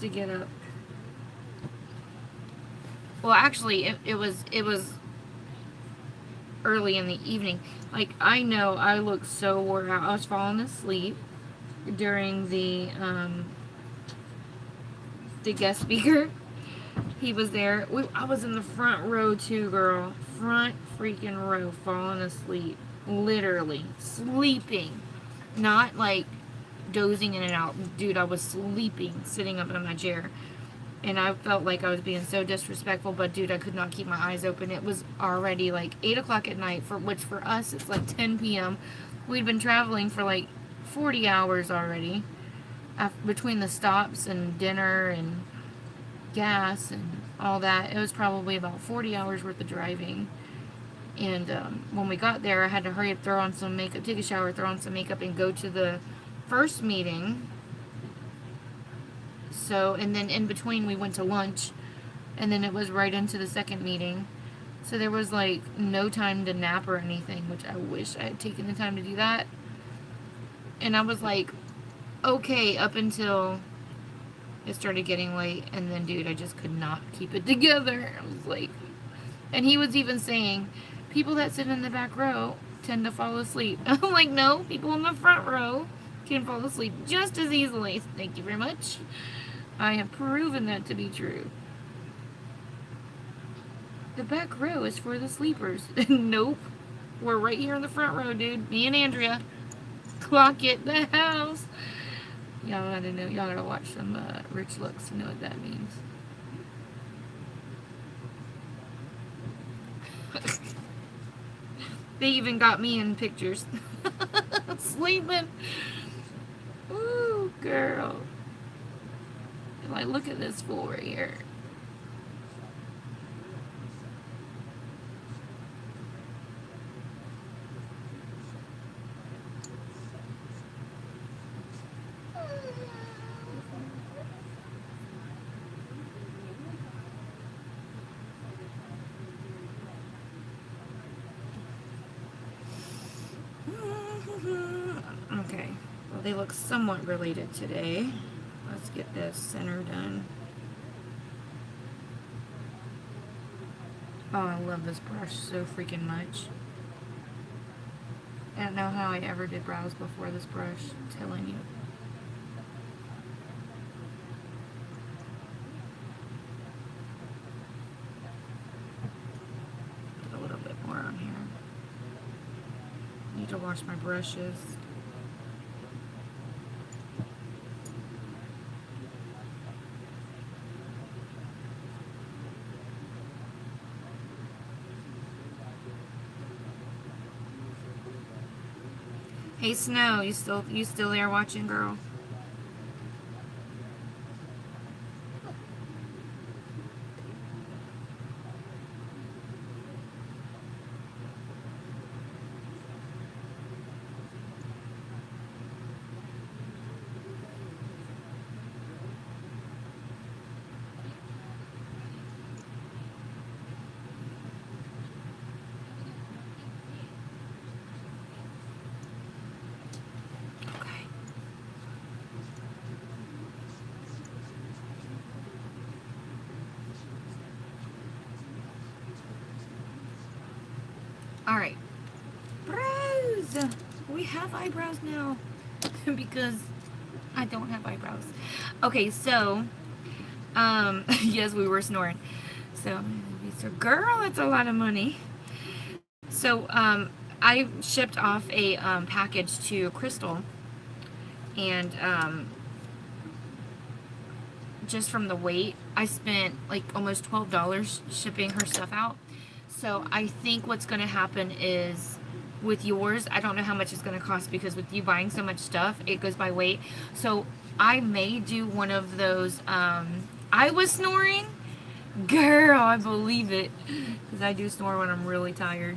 to get up. Well, actually, it was early in the evening. Like, I know I looked so wore out. I was falling asleep during the guest speaker. He was there. I was in the front row too, girl. Front freaking row, falling asleep. Literally. Sleeping. Not like dozing in and out. Dude, I was sleeping, sitting up in my chair. And I felt like I was being so disrespectful, but dude, I could not keep my eyes open. It was already like 8 o'clock at night, which for us, it's like 10 p.m. We'd been traveling for like 40 hours already. Between the stops and dinner and gas and all that. It was probably about 40 hours worth of driving. And when we got there, I had to hurry up, throw on some makeup, take a shower, throw on some makeup, and go to the first meeting. So, and then in between we went to lunch, and then it was right into the second meeting. So there was like no time to nap or anything, which I wish I had taken the time to do that. And I was like, okay, up until it started getting late, and then dude, I just could not keep it together. I was like, and he was even saying, people that sit in the back row tend to fall asleep. I'm like, no, people in the front row can fall asleep just as easily. Thank you very much. I have proven that to be true. The back row is for the sleepers. Nope. We're right here in the front row, dude. Me and Andrea. Clock it, the house. Y'all gotta know. Y'all gotta watch some Rich Looks to know what that means. They even got me in pictures. Sleeping. Ooh, girl. Like, look at this fool right here. Okay, well, they look somewhat related today. Let's get this center done. Oh, I love this brush so freaking much. I don't know how I ever did brows before this brush, I'm telling you. Put a little bit more on here. Need to wash my brushes. Hey Snow, you still there watching, girl? Alright. Brows! We have eyebrows now. Because I don't have eyebrows. Okay, so, yes, we were snoring. So, girl, that's a lot of money. So, I shipped off a package to Crystal. And, just from the weight, I spent like almost $12 shipping her stuff out. So I think what's going to happen is with yours, I don't know how much it's going to cost because with you buying so much stuff, it goes by weight. So I may do one of those, I was snoring. Girl, I believe it. Because I do snore when I'm really tired.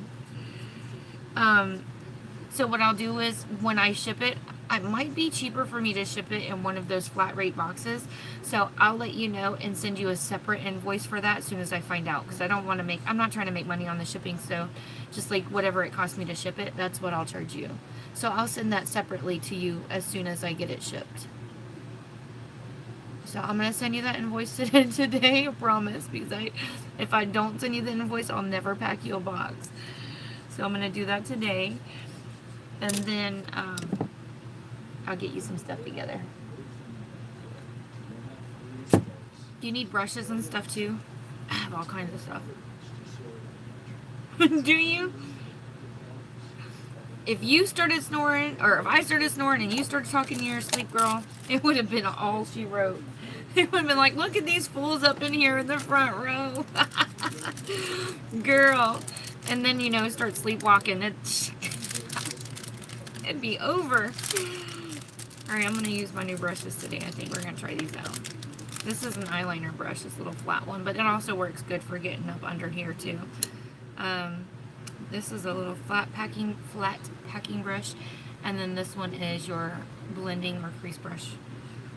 So what I'll do is when I ship it, it might be cheaper for me to ship it in one of those flat rate boxes. So I'll let you know and send you a separate invoice for that as soon as I find out. Because I don't want to make, I'm not trying to make money on the shipping. So just like whatever it costs me to ship it, that's what I'll charge you. So I'll send that separately to you as soon as I get it shipped. So I'm going to send you that invoice today, I promise. Because if I don't send you the invoice, I'll never pack you a box. So I'm going to do that today. And then, I'll get you some stuff together. Do you need brushes and stuff too? I have all kinds of stuff. Do you? If you started snoring, or if I started snoring and you started talking in your sleep, girl, it would have been all she wrote. It would have been like, look at these fools up in here in the front row. Girl. And then, you know, start sleepwalking. It'd be over. Alright, I'm going to use my new brushes today. I think we're going to try these out. This is an eyeliner brush, this little flat one, but it also works good for getting up under here too. This is a little flat packing brush, and then this one is your blending or crease brush.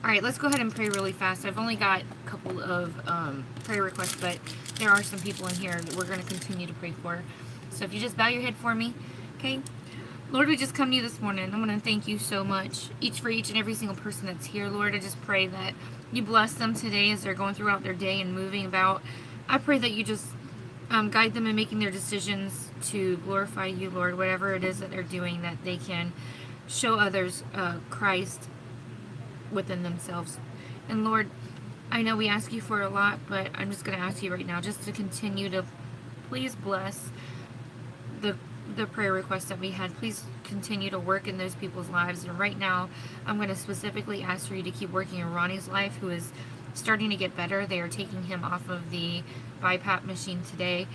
All right, let's go ahead and pray really fast. I've only got a couple of prayer requests, but there are some people in here that we're going to continue to pray for. So if you just bow your head for me, okay? Lord, we just come to you this morning. I want to thank you so much, for each and every single person that's here, Lord. I just pray that you bless them today as they're going throughout their day and moving about. I pray that you just guide them in making their decisions to glorify you, Lord, whatever it is that they're doing, that they can show others Christ within themselves. And Lord, I know we ask you for a lot, but I'm just going to ask you right now just to continue to please bless the prayer requests that we had. Please continue to work in those people's lives. And right now, I'm going to specifically ask for you to keep working in Ronnie's life, who is starting to get better. They are taking him off of the BiPAP machine today.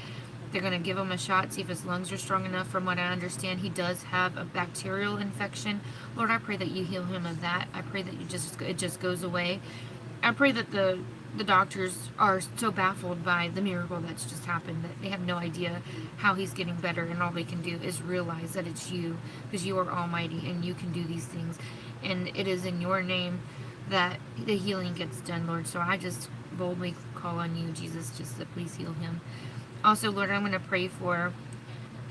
They're going to give him a shot, see if his lungs are strong enough. From what I understand, he does have a bacterial infection. Lord, I pray that you heal him of that. I pray that it just goes away. I pray that the doctors are so baffled by the miracle that's just happened that they have no idea how he's getting better, and all they can do is realize that it's you, because you are almighty and you can do these things, and it is in your name that the healing gets done, Lord. So I just boldly call on you, Jesus, just to please heal him. Also, Lord, I'm going to pray for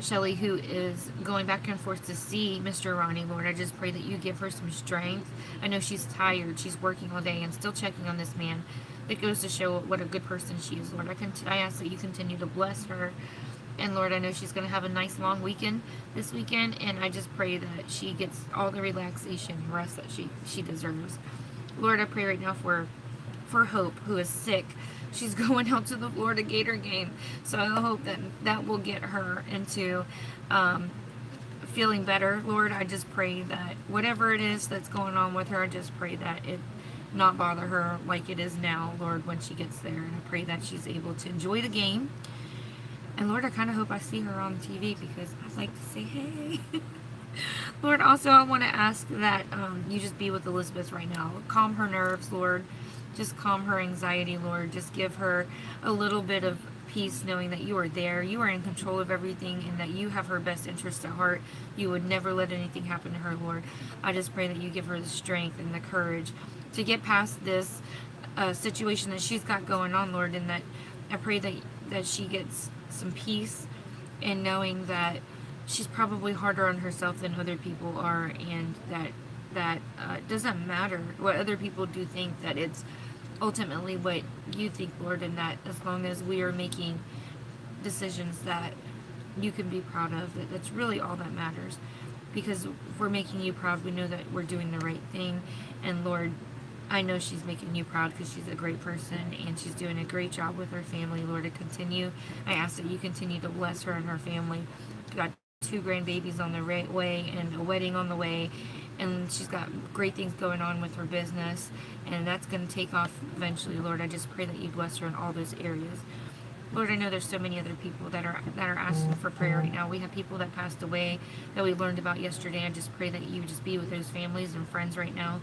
Shelly, who is going back and forth to see Mr. Ronnie. Lord, I just pray that you give her some strength. I know she's tired. She's working all day and still checking on this man. It goes to show what a good person she is, Lord. I ask that you continue to bless her. And Lord, I know she's going to have a nice long weekend this weekend, and I just pray that she gets all the relaxation and rest that she deserves. Lord, I pray right now for Hope, who is sick. She's going out to the Florida Gator game, so I hope that will get her into feeling better. Lord, I just pray that whatever it is that's going on with her, I just pray that it not bother her like it is now, Lord, when she gets there. And I pray that she's able to enjoy the game. And Lord, I kind of hope I see her on TV, because I'd like to say hey. Lord, also I want to ask that you just be with Elizabeth right now. Calm her nerves, Lord. Just calm her anxiety, Lord. Just give her a little bit of peace, knowing that you are there, you are in control of everything, and that you have her best interest at heart. You would never let anything happen to her, Lord. I just pray that you give her the strength and the courage to get past this situation that she's got going on, Lord, and that I pray that she gets some peace in knowing that she's probably harder on herself than other people are, and that doesn't matter what other people do think, that it's ultimately what you think, Lord, and that as long as we are making decisions that you can be proud of, that's really all that matters. Because if we're making you proud, we know that we're doing the right thing. And Lord, I know she's making you proud, because she's a great person and she's doing a great job with her family. Lord, I ask that you continue to bless her and her family. She's got 2 grandbabies on the way and a wedding on the way, and she's got great things going on with her business, and that's going to take off eventually. Lord, I just pray that you bless her in all those areas. Lord, I know there's so many other people that are asking for prayer right now. We have people that passed away that we learned about yesterday. I just pray that you just be with those families and friends right now.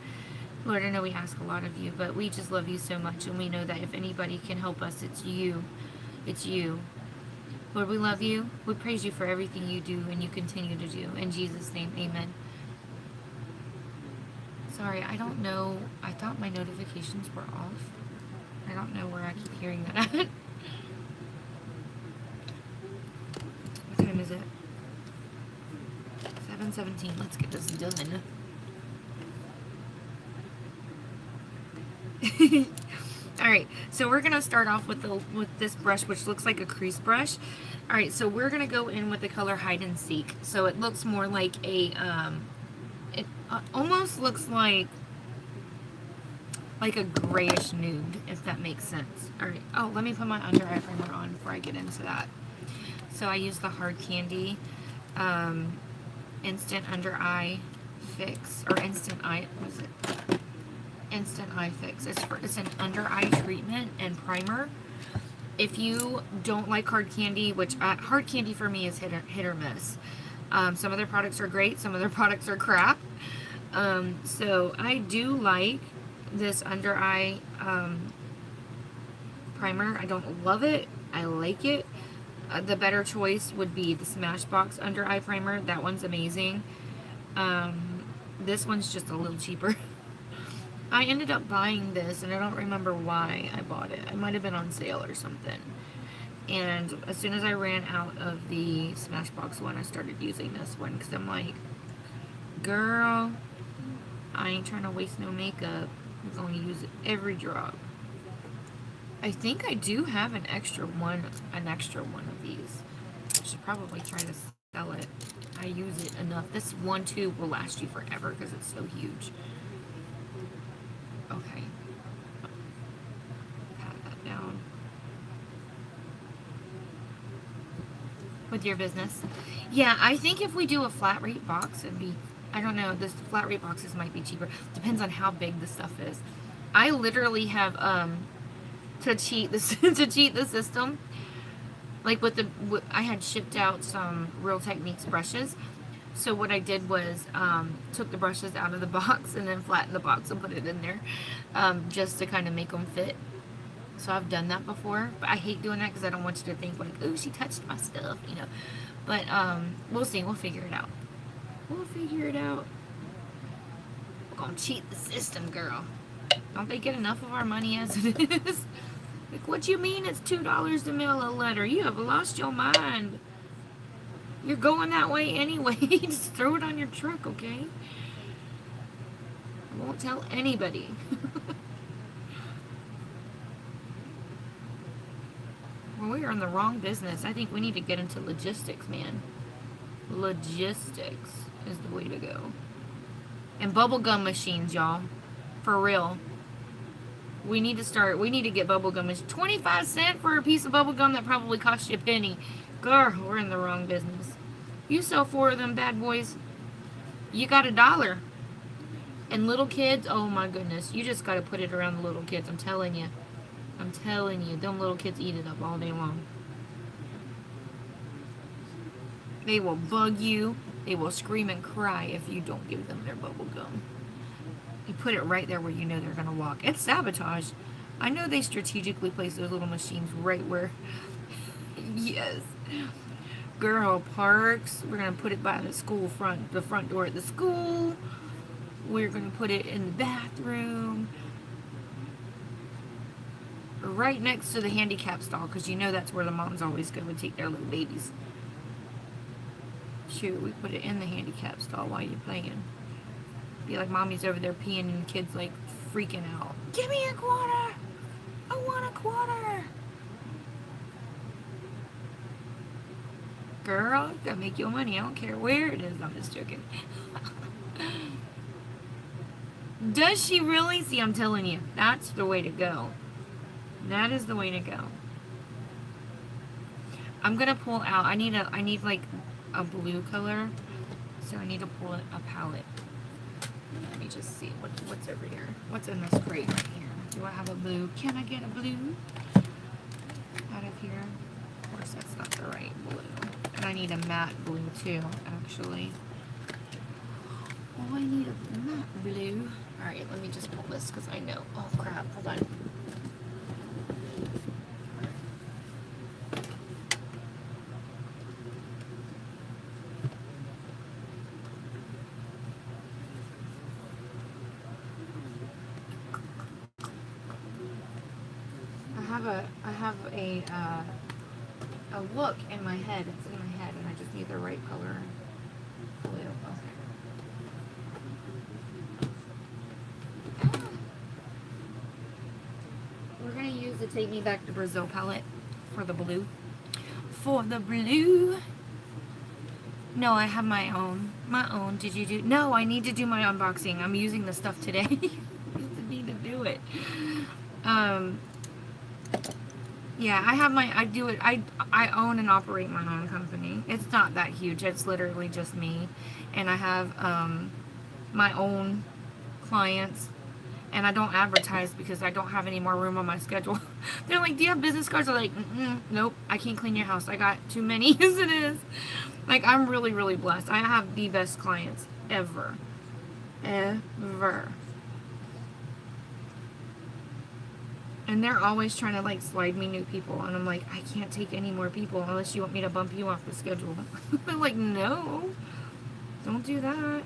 Lord, I know we ask a lot of you, but we just love you so much, and we know that if anybody can help us, it's you. It's you. Lord, we love you. We praise you for everything you do and you continue to do. In Jesus' name, amen. Sorry, I don't know. I thought my notifications were off. I don't know where I keep hearing that at. What time is it? 7:17. Let's get this done. Alright, so we're going to start off with this brush, which looks like a crease brush. Alright, so we're going to go in with the color Hide and Seek. So it looks more like it almost looks like a grayish nude, if that makes sense. Alright, oh, let me put my under eye primer on before I get into that. So I use the Hard Candy Instant Under Eye Fix, or Instant Eye, what is it? Instant Eye Fix. It's an under eye treatment and primer. If you don't like Hard Candy, which Hard Candy for me is hit or miss. Some of their products are great, some of their products are crap. So I do like this under eye primer. I don't love it. I like it. The better choice would be the Smashbox Under Eye Primer. That one's amazing. This one's just a little cheaper. I ended up buying this, and I don't remember why I bought it. It might have been on sale or something. And as soon as I ran out of the Smashbox one, I started using this one because I'm like, girl, I ain't trying to waste no makeup. I'm going to use every drop. I think I do have an extra one of these. I should probably try to sell it. I use it enough. This one tube will last you forever because it's so huge. Okay. Pat that down. With your business. Yeah, I think if we do a flat rate box, it'd be, I don't know, this flat rate boxes might be cheaper. Depends on how big the stuff is. I literally have, to cheat the system. Like I had shipped out some Real Techniques brushes. So what I did was took the brushes out of the box and then flattened the box and put it in there, just to kind of make them fit. So I've done that before, but I hate doing that because I don't want you to think like, oh, she touched my stuff, you know. But we'll see. We'll figure it out. We'll figure it out. We're gonna cheat the system, girl. Don't they get enough of our money as it is? Like, what you mean it's $2 to mail a letter? You have lost your mind. You're going that way anyway. Just throw it on your truck, okay? I won't tell anybody. Well, we are in the wrong business. I think we need to get into logistics, man. Logistics is the way to go. And bubblegum machines, y'all. For real. We need to get bubblegum machines. 25 cents for a piece of bubblegum that probably cost you a penny. Girl, we're in the wrong business. You sell 4 of them bad boys, you got $1. And little kids, oh my goodness, you just got to put it around the little kids. I'm telling you. I'm telling you, them little kids eat it up all day long. They will bug you. They will scream and cry if you don't give them their bubble gum. You put it right there where you know they're going to walk. It's sabotage. I know they strategically place those little machines right where... Yes. Girl, parks. We're going to put it by the front door at the school. We're going to put it in the bathroom. Right next to the handicap stall, because you know that's where the moms always go and take their little babies. Shoot, we put it in the handicap stall while you're playing. Be like mommy's over there peeing and the kid's like freaking out. Give me a quarter! I want a quarter! Girl, gotta make your money. I don't care where it is. I'm just joking. Does she really? See, I'm telling you, that's the way to go. That is the way to go. I'm gonna pull out. I need like a blue color, so I need to pull a palette. Let me just see what's over here. What's in this crate right here? Do I have a blue? Can I get a blue out of here? Of course, that's not the right blue. And I need a matte blue too, actually. Oh, I need a matte blue. All right, let me just pull this because I know. Oh crap! Hold on. I have a look in my head. It's in my head, and I just need the right color. Blue. Okay. We're gonna use the Take Me Back to Brazil palette for the blue. For the blue. No, I have my own. My own. Did you do? No, I need to do my unboxing. I'm using the stuff today. I need to do it. Yeah, I own and operate my own company. It's not that huge. It's literally just me. And I have my own clients. And I don't advertise because I don't have any more room on my schedule. They're like, do you have business cards? I'm like, nope, I can't clean your house. I got too many as it is. Like, I'm really, really blessed. I have the best clients ever. Ever. And they're always trying to like slide me new people, and I'm like, I can't take any more people unless you want me to bump you off the schedule. I'm like, no, don't do that.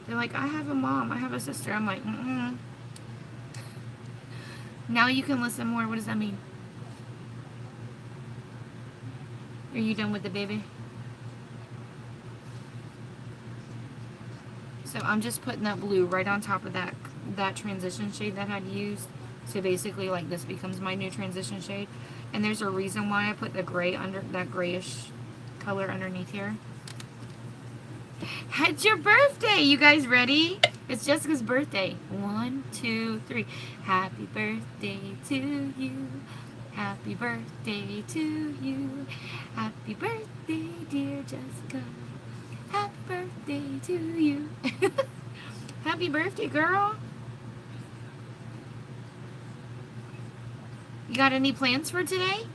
They're like, I have a mom, I have a sister. I'm like, mm-mm. Now you can listen more. What does that mean? Are you done with the baby? So I'm just putting that blue right on top of that transition shade that I'd used. So basically, like, this becomes my new transition shade. And there's a reason why I put the gray under, that grayish color underneath here. It's your birthday! You guys ready? It's Jessica's birthday. 1, 2, 3. Happy birthday to you. Happy birthday to you. Happy birthday, dear Jessica. Happy birthday to you. Happy birthday, girl. You got any plans for today?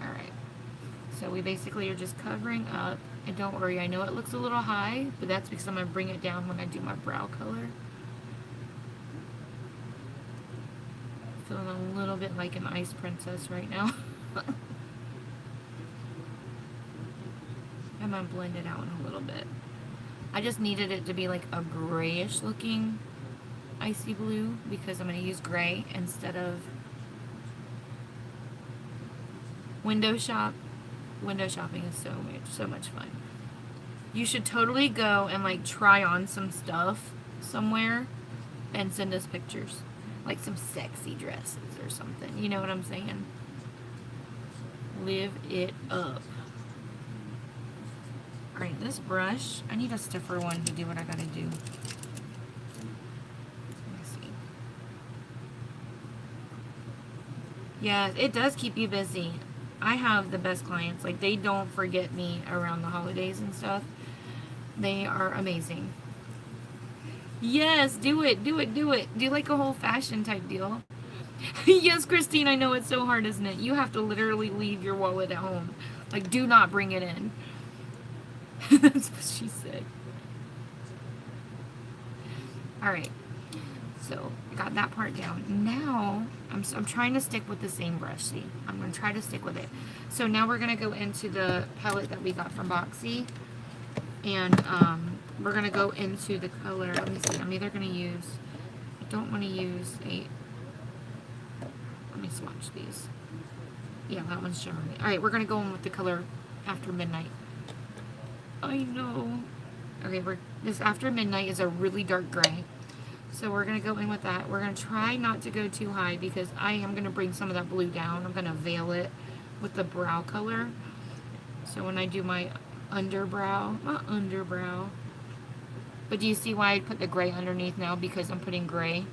Alright. So we basically are just covering up. And don't worry, I know it looks a little high, but that's because I'm going to bring it down when I do my brow color. Feeling a little bit like an ice princess right now. I'm going to blend it out in a little bit. I just needed it to be like a grayish looking icy blue because I'm going to use gray instead of window shop. Window shopping is so much fun. You should totally go and like try on some stuff somewhere and send us pictures. Like some sexy dresses or something. You know what I'm saying? Live it up. Alright, this brush, I need a stiffer one to do what I gotta do. Let me see. Yeah, it does keep you busy. I have the best clients. Like, they don't forget me around the holidays and stuff. They are amazing. Yes, do it, do it, do it. Do like a whole fashion type deal. Yes, Christine, I know it's so hard, isn't it? You have to literally leave your wallet at home. Like, do not bring it in. That's what she said. Alright. So, I got that part down. Now, I'm trying to stick with the same brush, see? I'm going to try to stick with it. So now we're going to go into the palette that we got from Boxy. And, we're going to go into the color. Let me see. I'm either going to use... I don't want to use a... Let me swatch these. Yeah, that one's showing me. Alright, we're going to go in with the color After Midnight. I know. Okay, this After Midnight is a really dark gray. So we're going to go in with that. We're going to try not to go too high because I am going to bring some of that blue down. I'm going to veil it with the brow color. So when I do my underbrow, not underbrow, but do you see why I put the gray underneath now? Because I'm putting gray.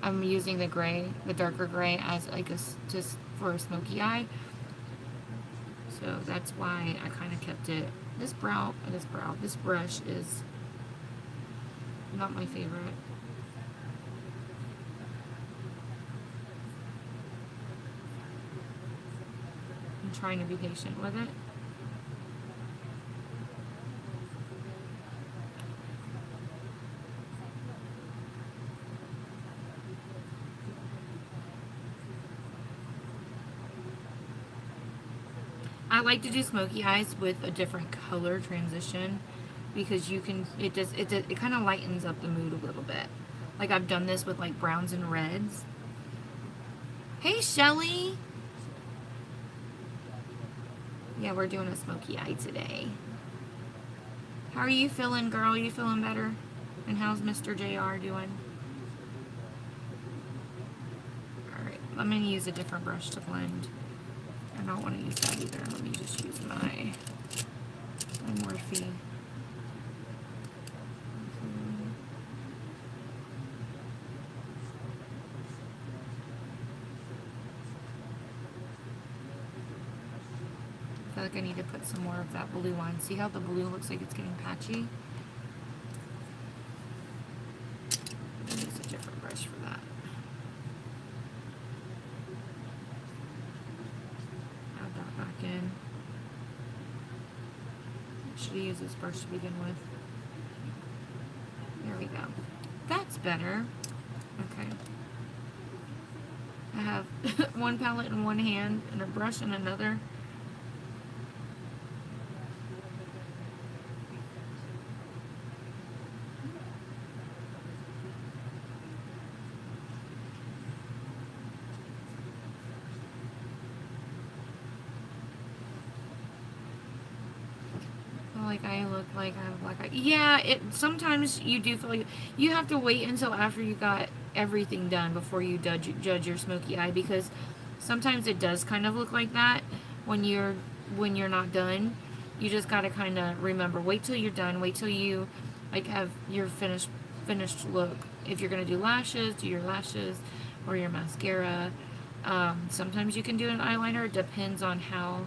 I'm using the gray, the darker gray, as like just for a smoky eye. So that's why I kind of kept it. This brush is not my favorite. I'm trying to be patient with it. I like to do smoky eyes with a different color transition because you can, it kind of lightens up the mood a little bit. Like I've done this with like browns and reds. Hey Shelly! Yeah, we're doing a smoky eye today. How are you feeling, girl? You feeling better? And how's Mr. JR doing? Alright, I'm going to use a different brush to blend. I don't want to use that either. Let me just use my Morphe. I feel like I need to put some more of that blue on. See how the blue looks like it's getting patchy? Use a different brush for that. Should have used this brush to begin with. There we go. That's better. Okay. I have one palette in one hand and a brush in another. Like I look like I have black eye. Yeah, sometimes you do feel like you have to wait until after you got everything done before you judge your smoky eye, because sometimes it does kind of look like that when you're not done. You just got to kind of remember, wait till you're done, wait till you like have your finished look. If you're going to do lashes, do your lashes or your mascara. Sometimes you can do an eyeliner. It depends on how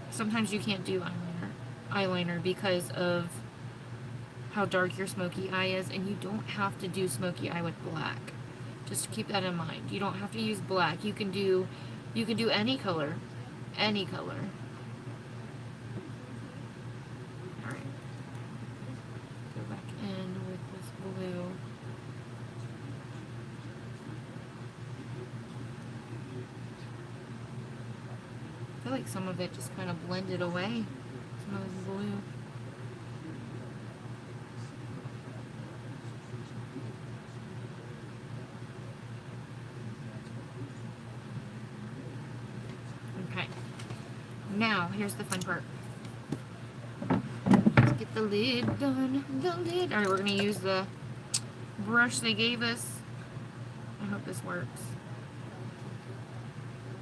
sometimes you can't do eyeliner because of how dark your smoky eye is, and you don't have to do smoky eye with black. Just keep that in mind. You don't have to use black. You can do any color. Any color. Alright. Go back in with this blue. I feel like some of it just kind of blended away. Some of this blue. Okay. Now, here's the fun part. Let's get the lid done. The lid. Alright, we're going to use the brush they gave us. I hope this works.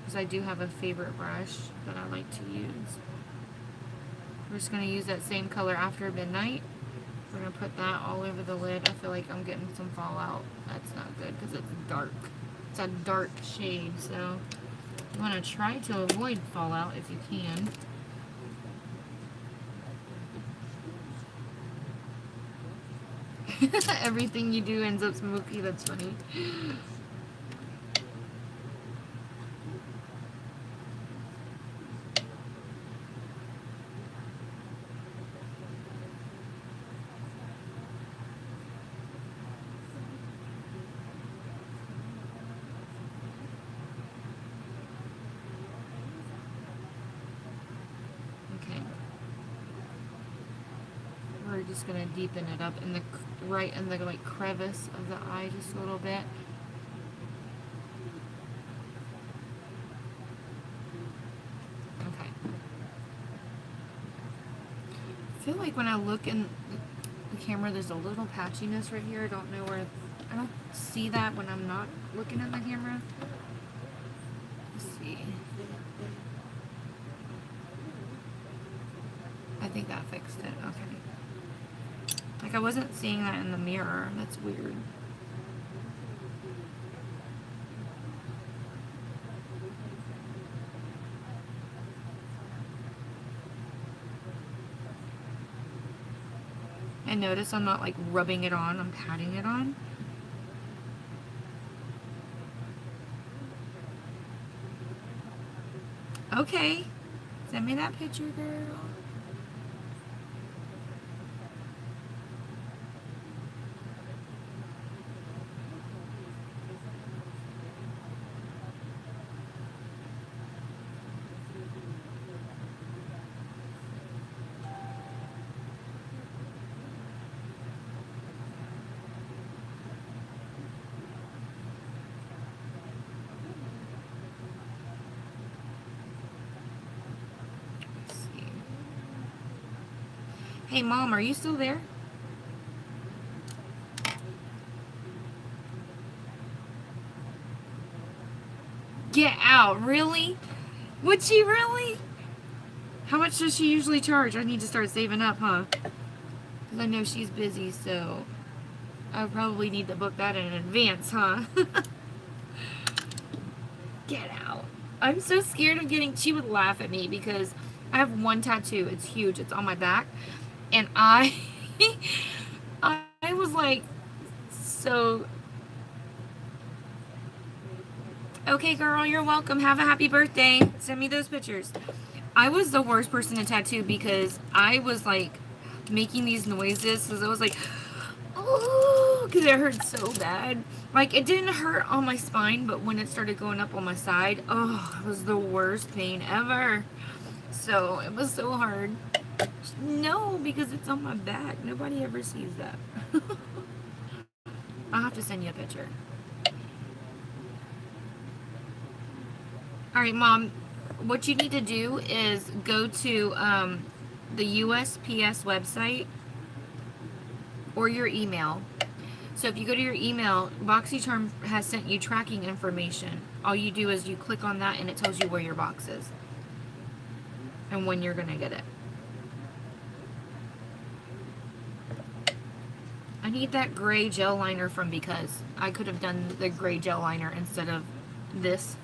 Because I do have a favorite brush that I like to use. We're just going to use that same color After Midnight. We're going to put that all over the lid. I feel like I'm getting some fallout. That's not good because it's dark. It's a dark shade, so you want to try to avoid fallout if you can. Everything you do ends up smoky. That's funny. We're just gonna deepen it up in the right in the like crevice of the eye just a little bit. Okay. I feel like when I look in the camera, there's a little patchiness right here. I don't know where. I don't see that when I'm not looking at the camera. Let's see. I think that fixed it. Okay. Like I wasn't seeing that in the mirror. That's weird. And notice I'm not like rubbing it on, I'm patting it on. Okay. Send me that picture, girl. Hey, Mom, are you still there? Get out. Really? Would she really? How much does she usually charge? I need to start saving up, huh? Because I know she's busy, so I probably need to book that in advance, huh? Get out. I'm so scared of getting... She would laugh at me because I have one tattoo. It's huge. It's on my back. And I was like, so Okay, girl, you're welcome. Have a happy birthday. Send me those pictures. I was the worst person to tattoo because I was like making these noises because I was like, oh, because it hurt so bad. Like, it didn't hurt on my spine, but when it started going up on my side, oh, it was the worst pain ever. So it was so hard. No, because it's on my back. Nobody ever sees that. I'll have to send you a picture. All right, Mom. What you need to do is go to the USPS website or your email. So if you go to your email, BoxyCharm has sent you tracking information. All you do is you click on that and it tells you where your box is and when you're going to get it. I need that gray gel liner from Because. I could have done the gray gel liner instead of this.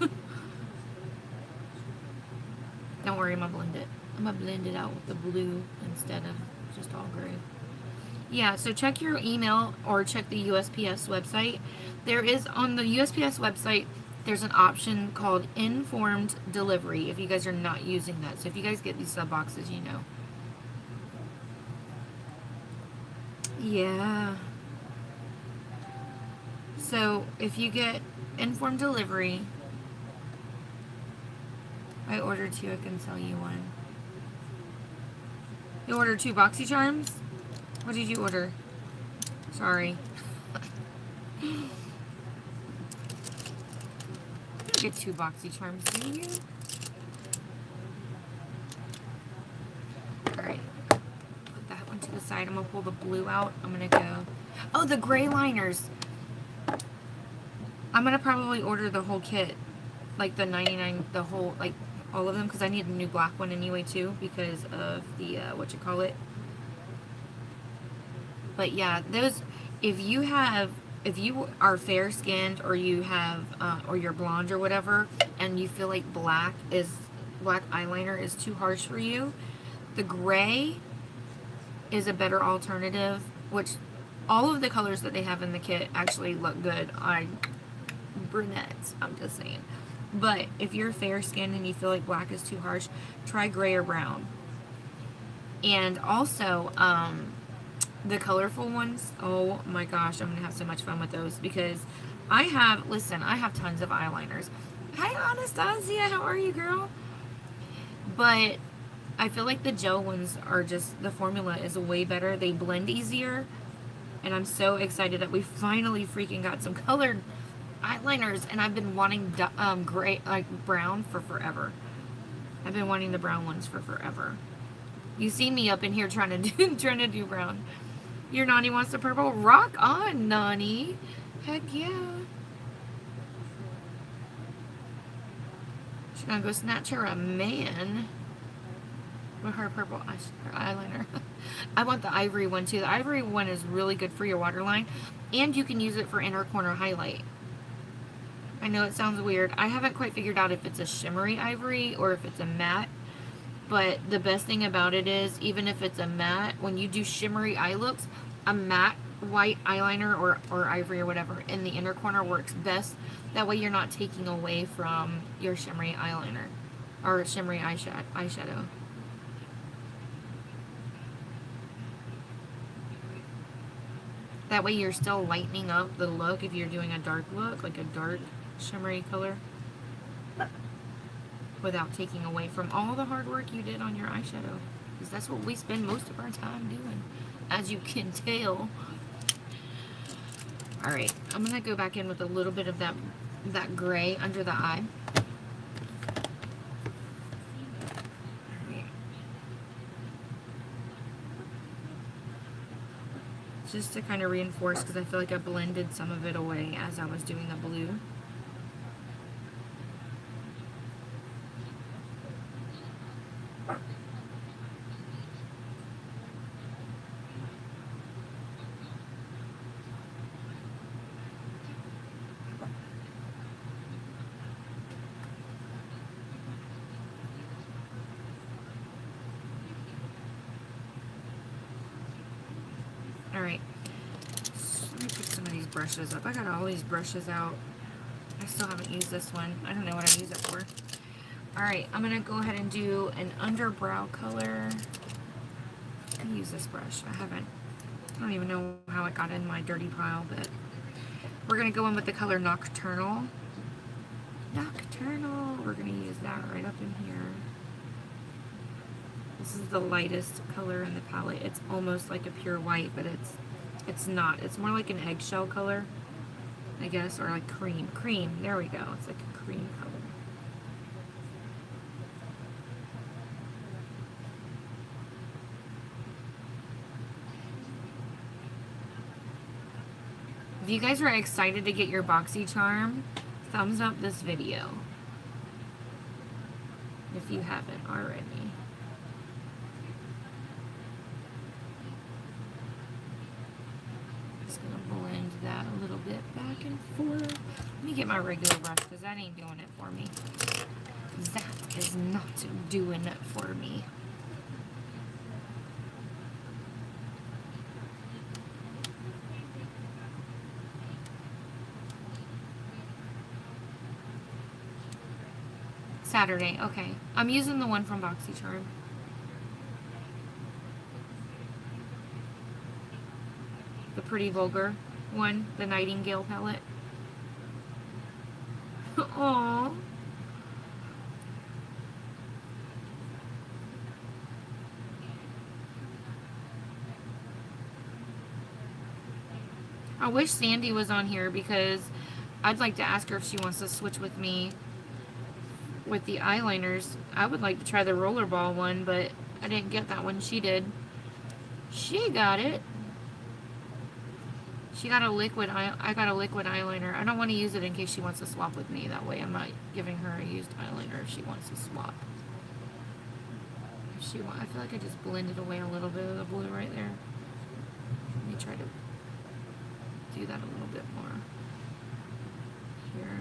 Don't worry, I'm going to blend it. I'm going to blend it out with the blue instead of just all gray. Yeah, so check your email or check the USPS website. There is, on the USPS website, there's an option called Informed Delivery if you guys are not using that. So if you guys get these sub boxes, you know. Yeah. So if you get Informed Delivery, I ordered 2, I can sell you 1. You ordered 2 BoxyCharms? What did you order? Sorry. You don't get 2 BoxyCharms, do you? Alright. Put that one to the side. I'm going to pull the blue out. I'm going to go... Oh, the gray liners. I'm going to probably order the whole kit. Like the 99, the whole, like all of them. Because I need a new black one anyway too. Because of the, But yeah, those, if you are fair skinned or you have, or you're blonde or whatever, and you feel like black eyeliner is too harsh for you, the gray is a better alternative, which all of the colors that they have in the kit actually look good on brunettes, I'm just saying. But if you're fair skinned and you feel like black is too harsh, try gray or brown. And also, the colorful ones, oh my gosh, I'm going to have so much fun with those because I have tons of eyeliners. Hi, Anastasia, how are you, girl? But I feel like the gel ones are just, the formula is way better. They blend easier. And I'm so excited that we finally freaking got some colored eyeliners. And I've been wanting gray, like brown for forever. I've been wanting the brown ones for forever. You see me up in here trying to do brown. Your Nani wants the purple. Rock on, Nani. Heck yeah. She's gonna go snatch her a man with her purple eyeliner. I want the ivory one too. The ivory one is really good for your waterline, and you can use it for inner corner highlight. I know it sounds weird. I haven't quite figured out if it's a shimmery ivory or if it's a matte. But the best thing about it is, even if it's a matte, when you do shimmery eye looks, a matte white eyeliner or ivory or whatever in the inner corner works best. That way you're not taking away from your shimmery eyeliner or shimmery eyeshadow. That way you're still lightening up the look if you're doing a dark look, like a dark shimmery color, without taking away from all the hard work you did on your eyeshadow. Because that's what we spend most of our time doing, as you can tell. Alright, I'm going to go back in with a little bit of that gray under the eye. Just to kind of reinforce, because I feel like I blended some of it away as I was doing the blue. Alright, let me pick some of these brushes up. I got all these brushes out. I I still haven't used this one. I don't know what I use it for. Alright, I'm going to go ahead and do an underbrow color. I use this brush. I don't even know how it got in my dirty pile, but we're going to go in with the color Nocturnal. Nocturnal. We're going to use that right up in here. This is the lightest color in the palette. It's almost like a pure white, but it's not. It's more like an eggshell color, I guess, or like cream. Cream. There we go. It's like a cream color. If you guys are excited to get your BoxyCharm, thumbs up this video. If you haven't already. Just gonna blend that a little bit back and forth. Let me get my regular brush because that ain't doing it for me. That is not doing it for me. Saturday, okay. I'm using the one from BoxyCharm. The Pretty Vulgar one, the Nightingale palette. Aww. I wish Sandy was on here because I'd like to ask her if she wants to switch with me with the eyeliners. I would like to try the Rollerball one, but I didn't get that one. She did. She got it. She got a liquid I got a liquid eyeliner. I don't want to use it in case she wants to swap with me. That way I'm not giving her a used eyeliner if she wants to swap. If she I feel like I just blended away a little bit of the blue right there. Let me try to do that a little bit more. Here.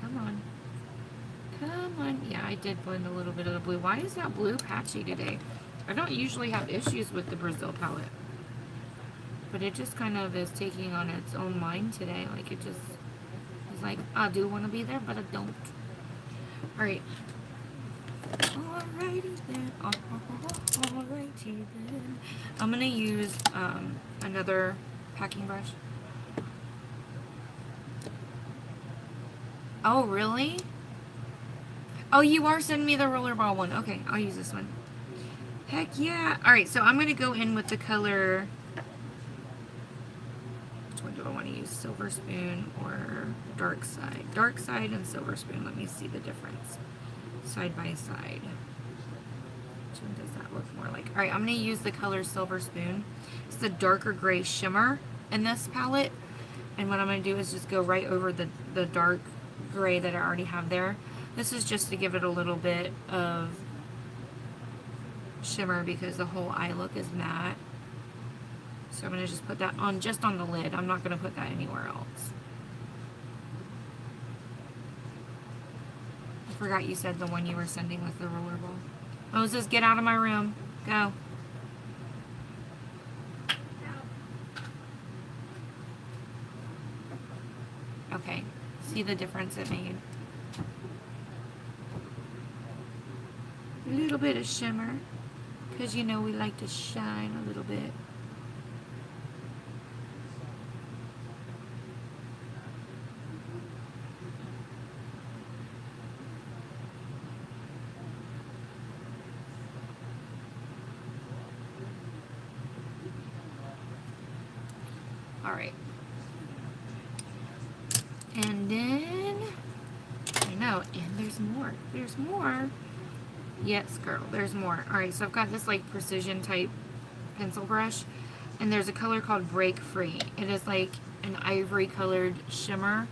Come on. Come on. Yeah, I did blend a little bit of the blue. Why is that blue patchy today? I don't usually have issues with the Brazil palette. But it just kind of is taking on its own mind today. Like, it just is like, I do want to be there, but I don't. Alright. Alrighty then. Alrighty then. I'm going to use another packing brush. Oh, really? Oh, you are sending me the Rollerball one. Okay, I'll use this one. Heck yeah. Alright, so I'm going to go in with the color... Which one do I want to use? Silver Spoon or Dark Side? Dark Side and Silver Spoon. Let me see the difference. Side by side. Which one does that look more like? Alright, I'm going to use the color Silver Spoon. It's the darker gray shimmer in this palette. And what I'm going to do is just go right over the dark gray that I already have there. This is just to give it a little bit of shimmer because the whole eye look is matte. So I'm going to just put that on just on the lid. I'm not going to put that anywhere else. I forgot you said the one you were sending with the Rollerball. Moses, get out of my room. Go. Okay. See the difference it made? A little bit of shimmer. Because you know we like to shine a little bit. Alright. And then, I know, and there's more. There's more. Yes, girl, there's more. Alright, so I've got this like precision type pencil brush. And there's a color called Break Free. It is like an ivory colored shimmer.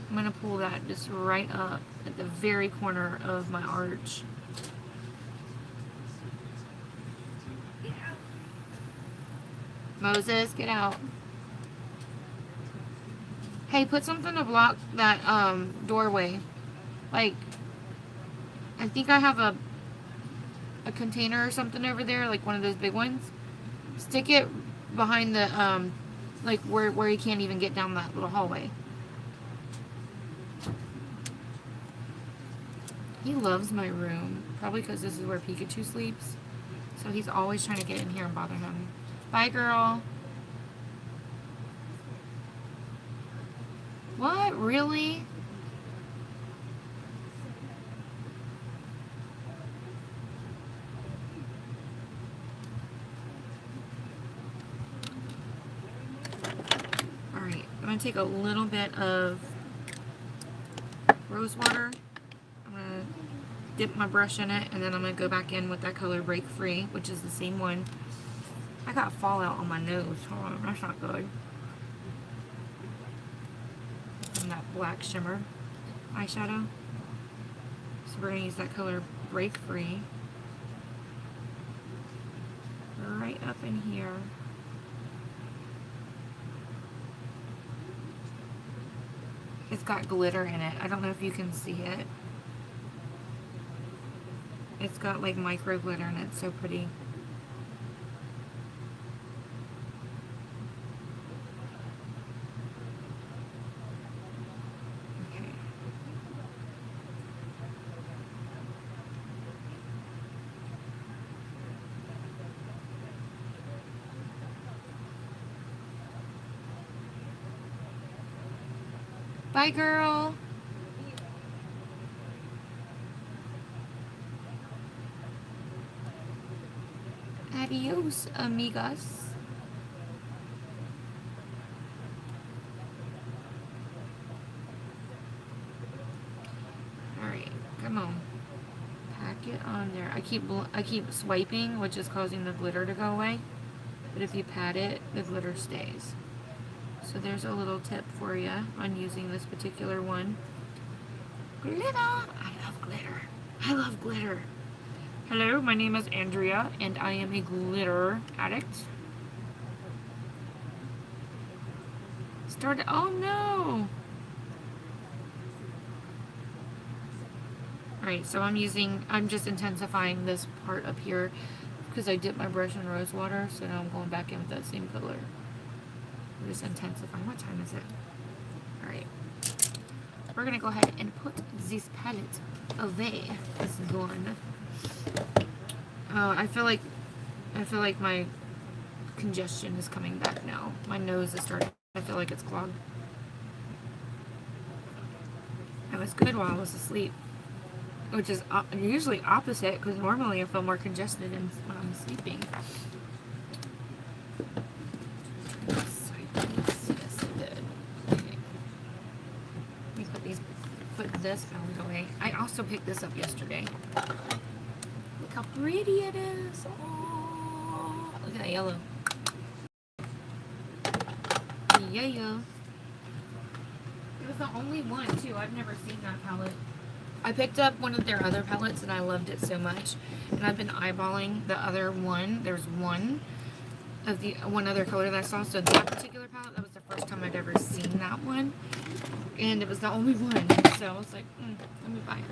I'm going to pull that just right up at the very corner of my arch. Moses, get out. Hey, put something to block that doorway. Like, I think I have a container or something over there, like one of those big ones. Stick it behind the, like where he can't even get down that little hallway. He loves my room, probably because this is where Pikachu sleeps. So he's always trying to get in here and bother him. Bye, girl. What? Really? Alright, I'm going to take a little bit of rose water. I'm going to dip my brush in it, and then I'm going to go back in with that color Break Free, which is the same one. I got fallout on my nose. Oh, that's not good. And that black shimmer eyeshadow. So we're going to use that color Break Free right up in here. It's got glitter in it. I don't know if you can see it. It's got like micro glitter in it. It's so pretty. Okay. Bye, girl. Adios, amigas. Alright, come on. Pack it on there. I keep swiping, which is causing the glitter to go away. But if you pat it, the glitter stays. So there's a little tip for you on using this particular one. Glitter! I love glitter. I love glitter. Hello, my name is Andrea, and I am a glitter addict. Started. Oh no! Alright, so I'm just intensifying this part up here because I dipped my brush in rose water, so now I'm going back in with that same color. I'm just intensifying. What time is it? Alright. We're gonna go ahead and put this palette away. It's gone. I feel like my congestion is coming back now. My nose is starting. I feel like it's clogged. I was good while I was asleep, which is usually opposite because normally I feel more congested when I'm sleeping. Yes, good. Okay. Let me put this palette away. I also picked this up yesterday. Look how pretty it is. Oh, look at that yellow. Yeah. It was the only one, too. I've never seen that palette. I picked up one of their other palettes, and I loved it so much. And I've been eyeballing the other one. There's one other color that I saw. So that particular palette, that was the first time I'd ever seen that one. And it was the only one. So I was like, let me buy it.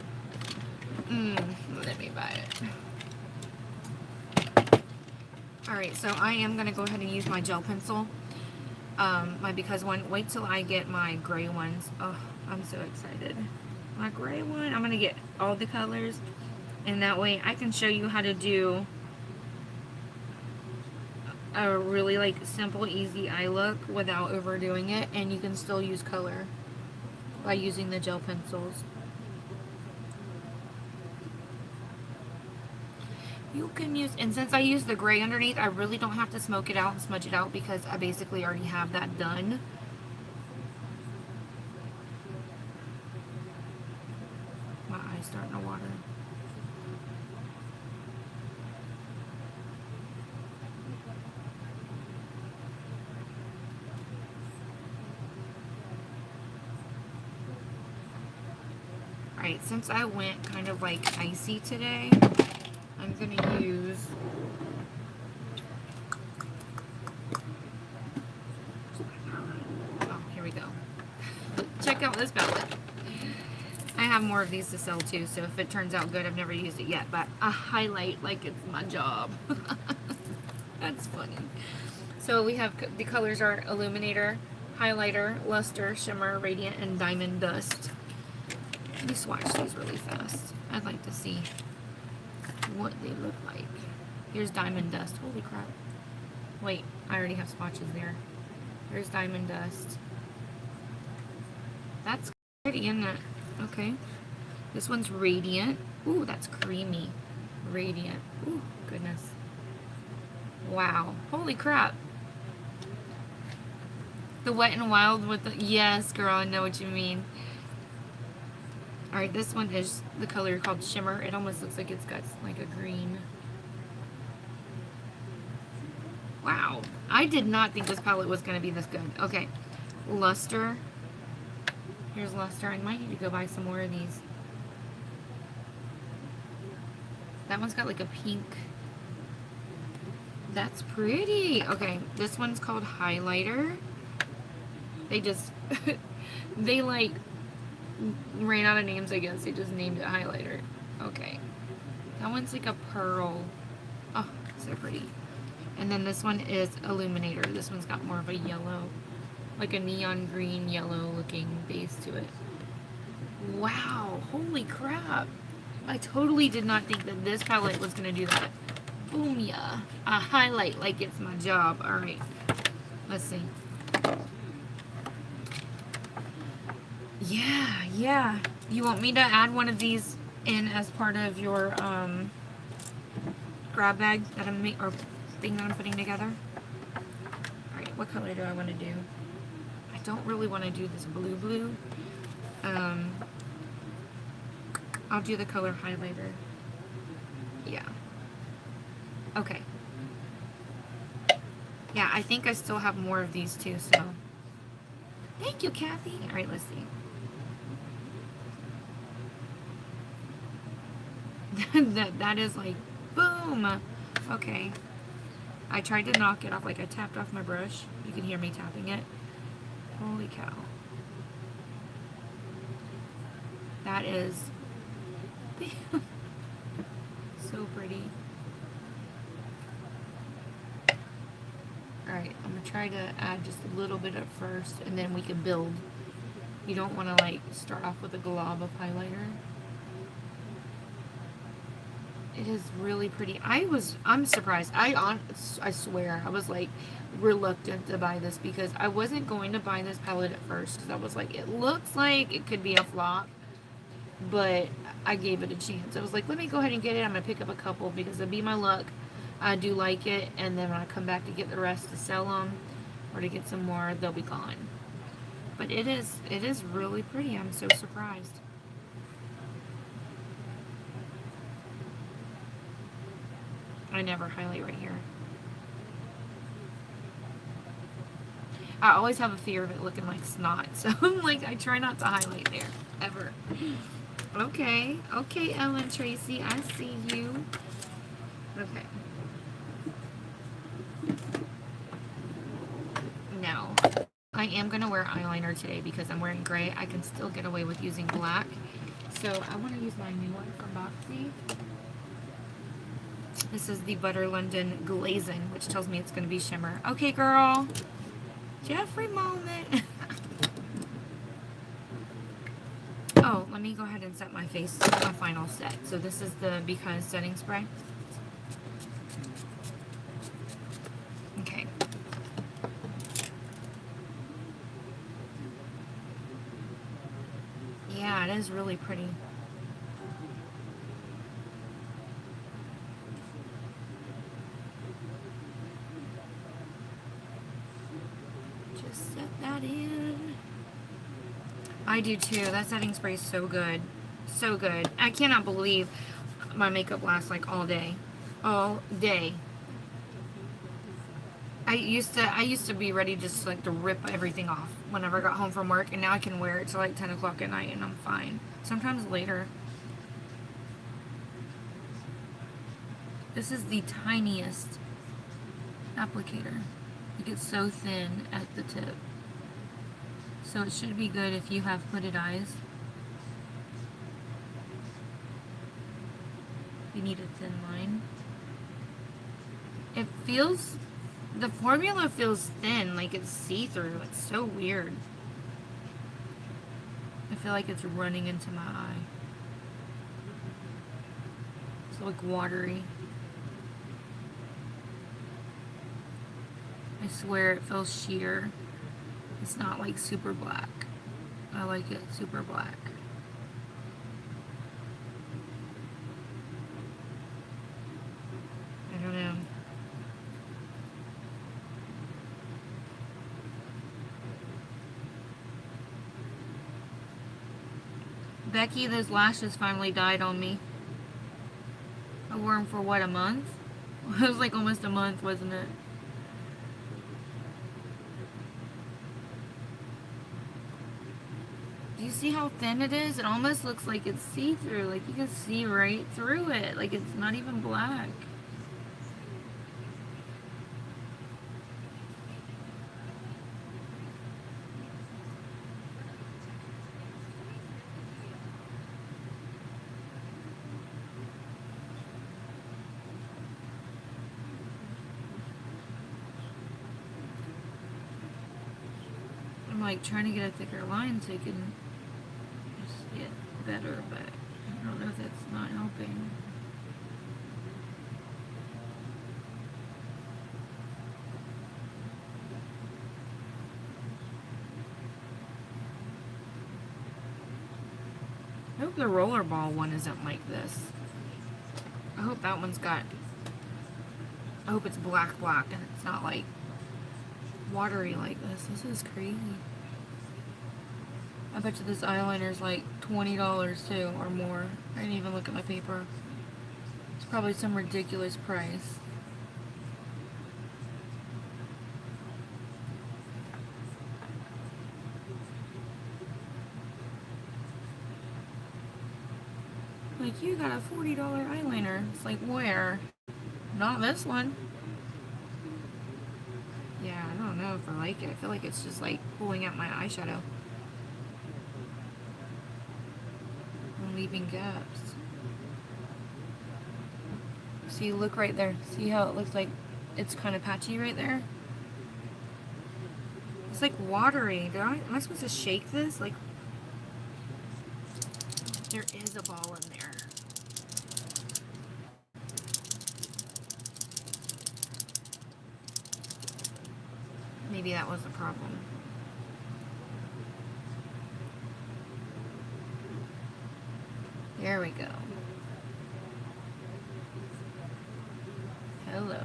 Let me buy it. Alright, so I am going to go ahead and use my gel pencil. My Because one. Wait till I get my gray ones. Oh, I'm so excited. My gray one. I'm going to get all the colors. And that way I can show you how to do a really like simple, easy eye look without overdoing it. And you can still use color by using the gel pencils. You can use, and since I use the gray underneath, I really don't have to smoke it out and smudge it out because I basically already have that done. My eye's starting to water. Alright, since I went kind of like icy today, I'm going to use here we go. Check out this palette. I have more of these to sell too, so if it turns out good, I've never used it yet, but I highlight like it's my job. That's funny. So we have the colors are Illuminator, Highlighter, Luster, Shimmer, Radiant, and Diamond Dust. Let me swatch these really fast. I'd like to see what they look like. Here's Diamond Dust. Holy crap. Wait, I already have swatches there. Here's Diamond Dust. That's pretty, isn't it? Okay. This one's Radiant. Ooh, that's creamy. Radiant. Ooh, goodness. Wow. Holy crap. The Wet n Wild with the... Yes, girl, I know what you mean. Alright, this one is the color called Shimmer. It almost looks like it's got like a green. Wow. I did not think this palette was going to be this good. Okay. Luster. Here's Luster. I might need to go buy some more of these. That one's got like a pink. That's pretty. Okay. This one's called Highlighter. They just... they like... ran out of names, I guess. They just named it Highlighter. Okay. That one's like a pearl. Oh, so pretty. And then this one is Illuminator. This one's got more of a yellow, like a neon green yellow looking base to it. Wow. Holy crap. I totally did not think that this palette was going to do that. Boom, yeah. A highlight like it's my job. Alright. Let's see. Yeah. You want me to add one of these in as part of your grab bag that I'm or thing that I'm putting together? Alright, what color do I want to do? I don't really want to do this blue. I'll do the color Highlighter. Yeah. Okay. Yeah, I think I still have more of these too, so. Thank you, Kathy. Alright, let's see. that is like, boom. Okay. I tried to knock it off, like I tapped off my brush. You can hear me tapping it. Holy cow. That is so pretty. Alright, I'm going to try to add just a little bit at first, and then we can build. You don't want to like start off with a glob of highlighter. It is really pretty. I'm surprised. I swear, I was like reluctant to buy this because I wasn't going to buy this palette at first because I was like, it looks like it could be a flop, but I gave it a chance. I was like, let me go ahead and get it. I'm going to pick up a couple because it'll be my luck. I do like it, and then when I come back to get the rest to sell them or to get some more, they'll be gone. But it is really pretty. I'm so surprised. I never highlight right here. I always have a fear of it looking like snot, so I'm like, I try not to highlight there, ever. Okay, Ellen Tracy, I see you. Okay. Now, I am going to wear eyeliner today because I'm wearing gray. I can still get away with using black. So I want to use my new one from Boxy. This is the Butter London Glazing, which tells me it's going to be shimmer. Okay, girl. Jeffrey moment. Oh, let me go ahead and set my face, my final set. So this is the Because setting spray. Okay. Yeah, it is really pretty. Just set that in. I do too. That setting spray is so good. So good. I cannot believe my makeup lasts like all day. All day. I used to be ready just like to rip everything off whenever I got home from work, and now I can wear it till like 10 o'clock at night and I'm fine. Sometimes later. This is the tiniest applicator. It gets so thin at the tip. So it should be good if you have hooded eyes. You need a thin line. It feels The formula feels thin, like it's see-through. It's so weird. I feel like it's running into my eye. It's like watery. I swear it feels sheer. It's not like super black. I like it super black. I don't know. Becky, those lashes finally died on me. I wore them for what, a month? It was like almost a month, wasn't it? Do you see how thin it is? It almost looks like it's see-through. Like you can see right through it. Like it's not even black. I'm like trying to get a thicker line so you can just get better, but I don't know if that's not helping. I hope the rollerball one isn't like this. I hope that one's got, I hope it's black and it's not like watery like this. This is crazy. I bet you this eyeliner's like $20 too, or more. I didn't even look at my paper. It's probably some ridiculous price. Like, you got a $40 eyeliner. It's like, where? Not this one. Yeah, I don't know if I like it. I feel like it's just like pulling out my eyeshadow and leaving gaps. See, look right there. See how it looks like it's kind of patchy right there? It's like watery. Am I supposed to shake this? Like, there is a ball in there. Maybe that was the problem. There we go. Hello.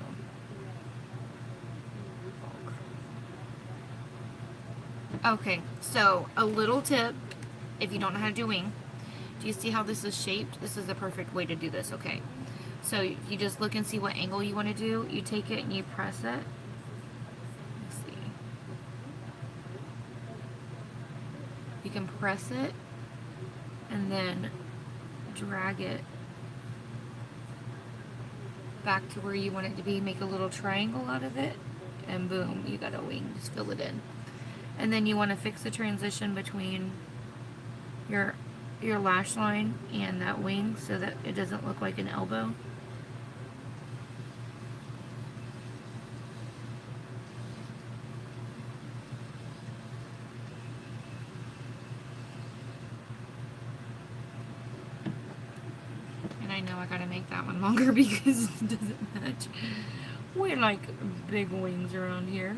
Okay, so a little tip, if you don't know how to do wing, do you see how this is shaped? This is the perfect way to do this, okay? So you just look and see what angle you want to do. You take it and you press it. Let's see. You can press it and then drag it back to where you want it to be. Make a little triangle out of it, and boom, you got a wing. Just fill it in. And then you want to fix the transition between your lash line and that wing so that it doesn't look like an elbow. And I know I gotta make that one longer because it doesn't match. We like big wings around here.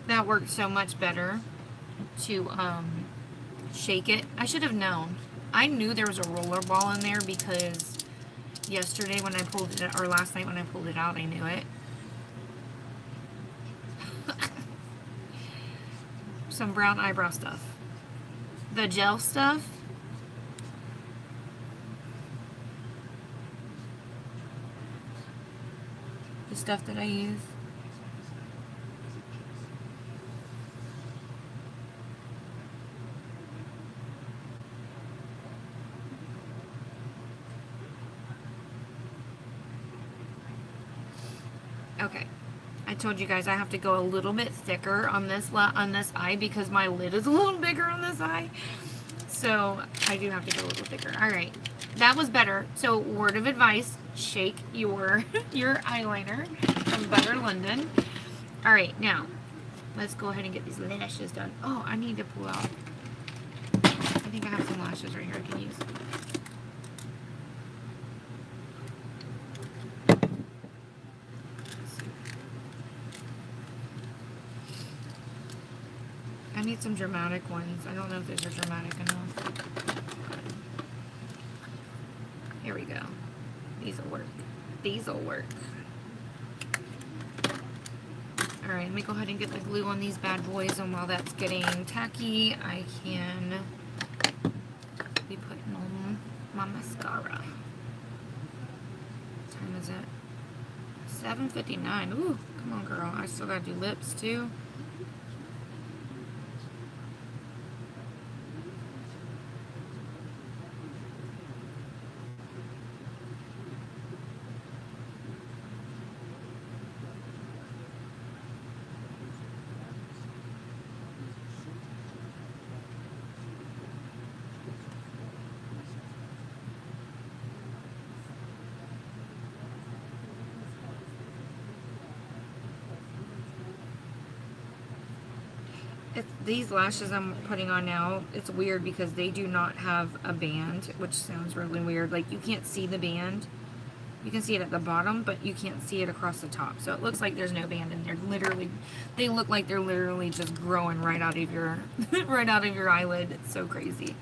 That worked so much better to shake it. I should have known. I knew there was a roller ball in there because yesterday when I pulled it, or last night when I pulled it out, I knew it. Some brown eyebrow stuff. The gel stuff. The stuff that I use. Okay. I told you guys I have to go a little bit thicker on this eye because my lid is a little bigger on this eye. So I do have to go a little thicker. All right. That was better. So word of advice, shake your your eyeliner from Butter London. All right, now let's go ahead and get these lashes done. Oh, I need to pull out. I think I have some lashes right here I can use. I need some dramatic ones. I don't know if these are dramatic enough. Here we go. These will work. These will work. Alright, let me go ahead and get the glue on these bad boys, and while that's getting tacky, I can be putting on my mascara. What time is it? 7:59. Ooh, come on, girl. I still gotta do lips, too. These lashes I'm putting on now, it's weird because they do not have a band, which sounds really weird. Like, you can't see the band. You can see it at the bottom, but you can't see it across the top. So it looks like there's no band in there. Literally, they look like they're literally just growing right out of your right out of your eyelid. It's so crazy.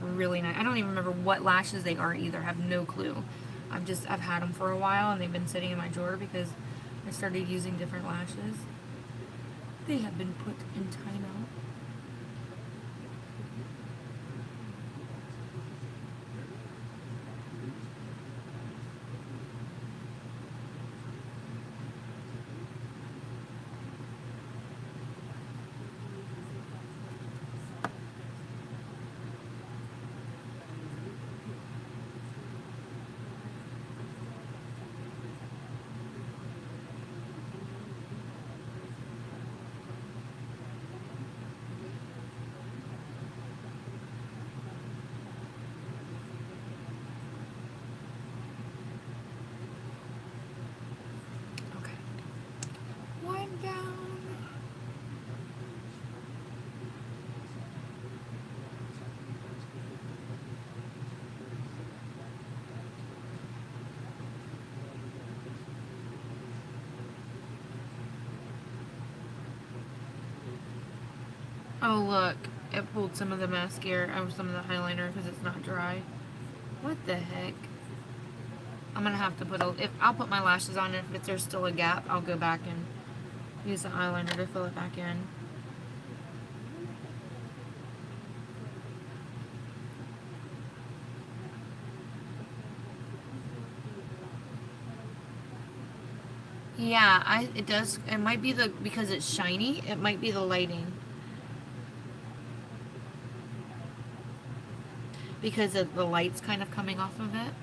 Really nice. I don't even remember what lashes they are either. I have no clue. I've had them for a while, and they've been sitting in my drawer because I started using different lashes. They have been put in timeout. Oh, look. It pulled some of the mascara, or some of the eyeliner because it's not dry. What the heck? I'm gonna have to put I'll put my lashes on, and if there's still a gap, I'll go back and use the eyeliner to fill it back in. Yeah, it does. It might be because it's shiny, it might be the lighting. Because of the light's kind of coming off of it.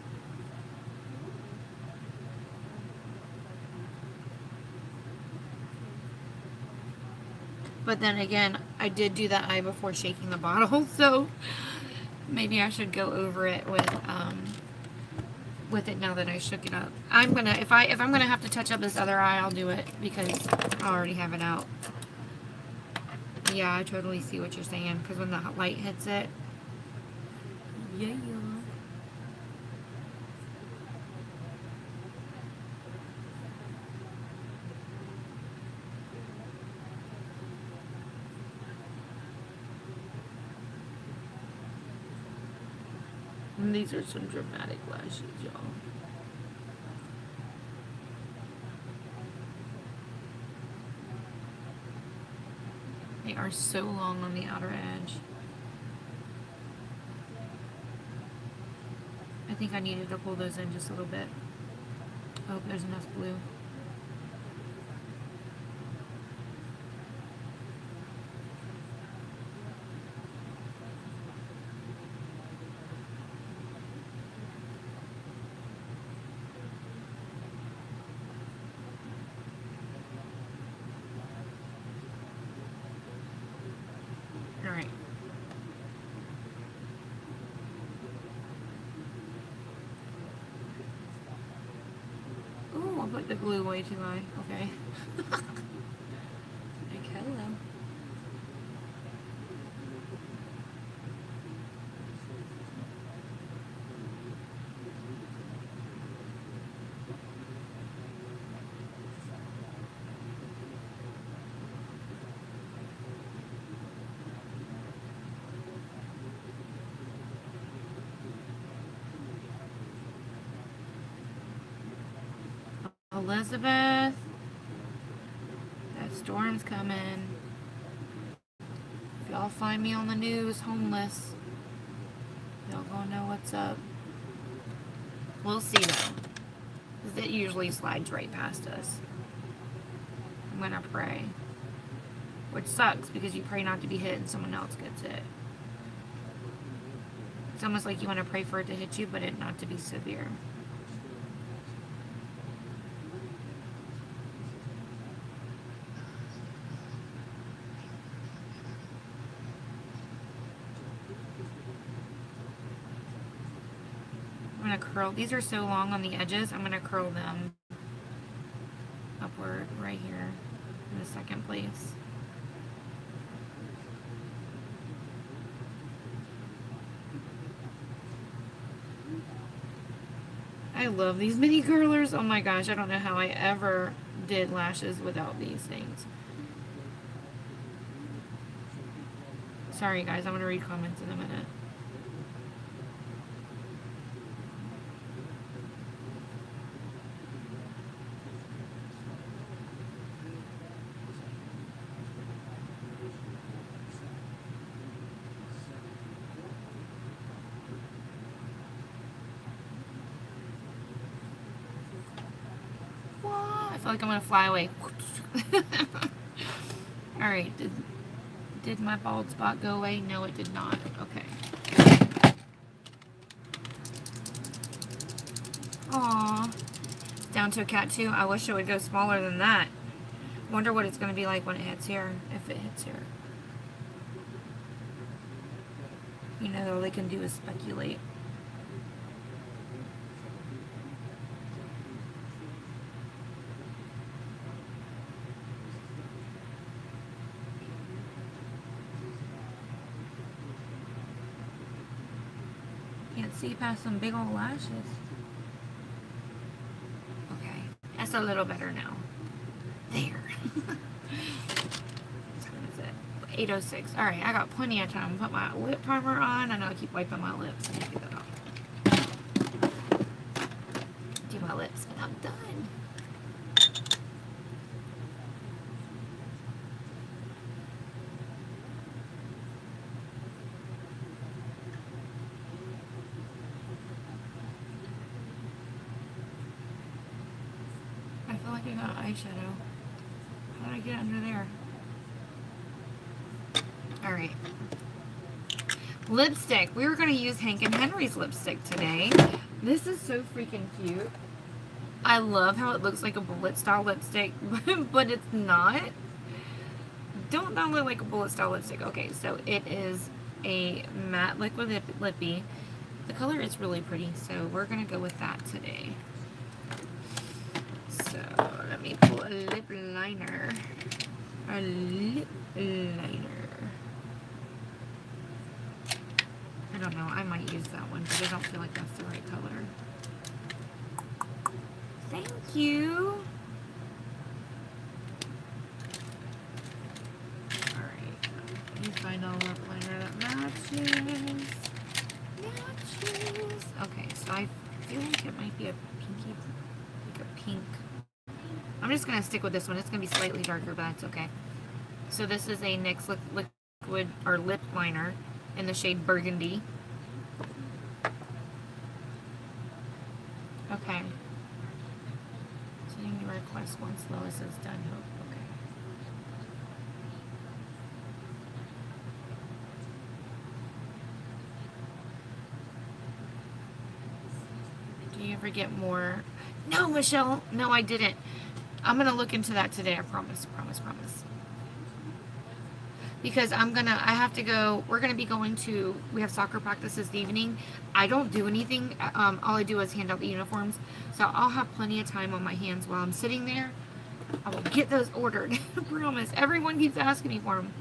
But then again, I did do that eye before shaking the bottle, so maybe I should go over it with it now that I shook it up. I'm gonna if I'm gonna have to touch up this other eye, I'll do it because I already have it out. Yeah, I totally see what you're saying because when the light hits it, yeah. And these are some dramatic lashes, y'all. They are so long on the outer edge. I think I needed to pull those in just a little bit. I hope there's enough glue. put the glue way too high. Okay. Like, hello. Elizabeth, that storm's coming. If y'all find me on the news homeless, y'all gonna know what's up. We'll see though, because it usually slides right past us. I'm gonna pray, which sucks because you pray not to be hit and someone else gets it. It's almost like you want to pray for it to hit you, but it not to be severe. I'm gonna curl. These are so long on the edges. I'm gonna curl them upward right here in the second place. I love these mini curlers. Oh my gosh, I don't know how I ever did lashes without these things. Sorry guys, I'm gonna read comments in a minute. I feel like I'm gonna fly away. Alright, did my bald spot go away? No, it did not. Okay. Aww. It's down to a cat too. I wish it would go smaller than that. Wonder what it's gonna be like when it hits here, if it hits here. You know, all they can do is speculate. Can't see past some big old lashes. Okay, that's a little better now. There. What is it? 8:06. Alright, I got plenty of time to put my lip primer on. I know I keep wiping my lips. I need to get that off. Do my lips and I'm done. I feel like I got eyeshadow. How did I get under there? Alright. Lipstick. We were going to use Hank and Henry's lipstick today. This is so freaking cute. I love how it looks like a bullet style lipstick, but it's not. Don't that look like a bullet style lipstick? Okay, so it is a matte liquid lippy. The color is really pretty, so we're going to go with that today. So let me pull a lip liner. A lip liner. I don't know, I might use that one, but I don't feel like that's the right color. Thank you. Alright, let me find a lip liner that matches. Okay, so I feel like it might be a pinky, like a pink. I'm just gonna stick with this one. It's gonna be slightly darker, but that's okay. So this is a NYX liquid or lip liner in the shade Burgundy. Okay. Sending the request once Lois is done. Okay. Do you ever get more? No, Michelle. No, I didn't. I'm gonna look into that today. I promise. Promise. because I have to go, we're gonna be going to, we have soccer practice this evening. I don't do anything, all I do is hand out the uniforms, so I'll have plenty of time on my hands while I'm sitting there. I will get those ordered. I promise. Everyone keeps asking me for them.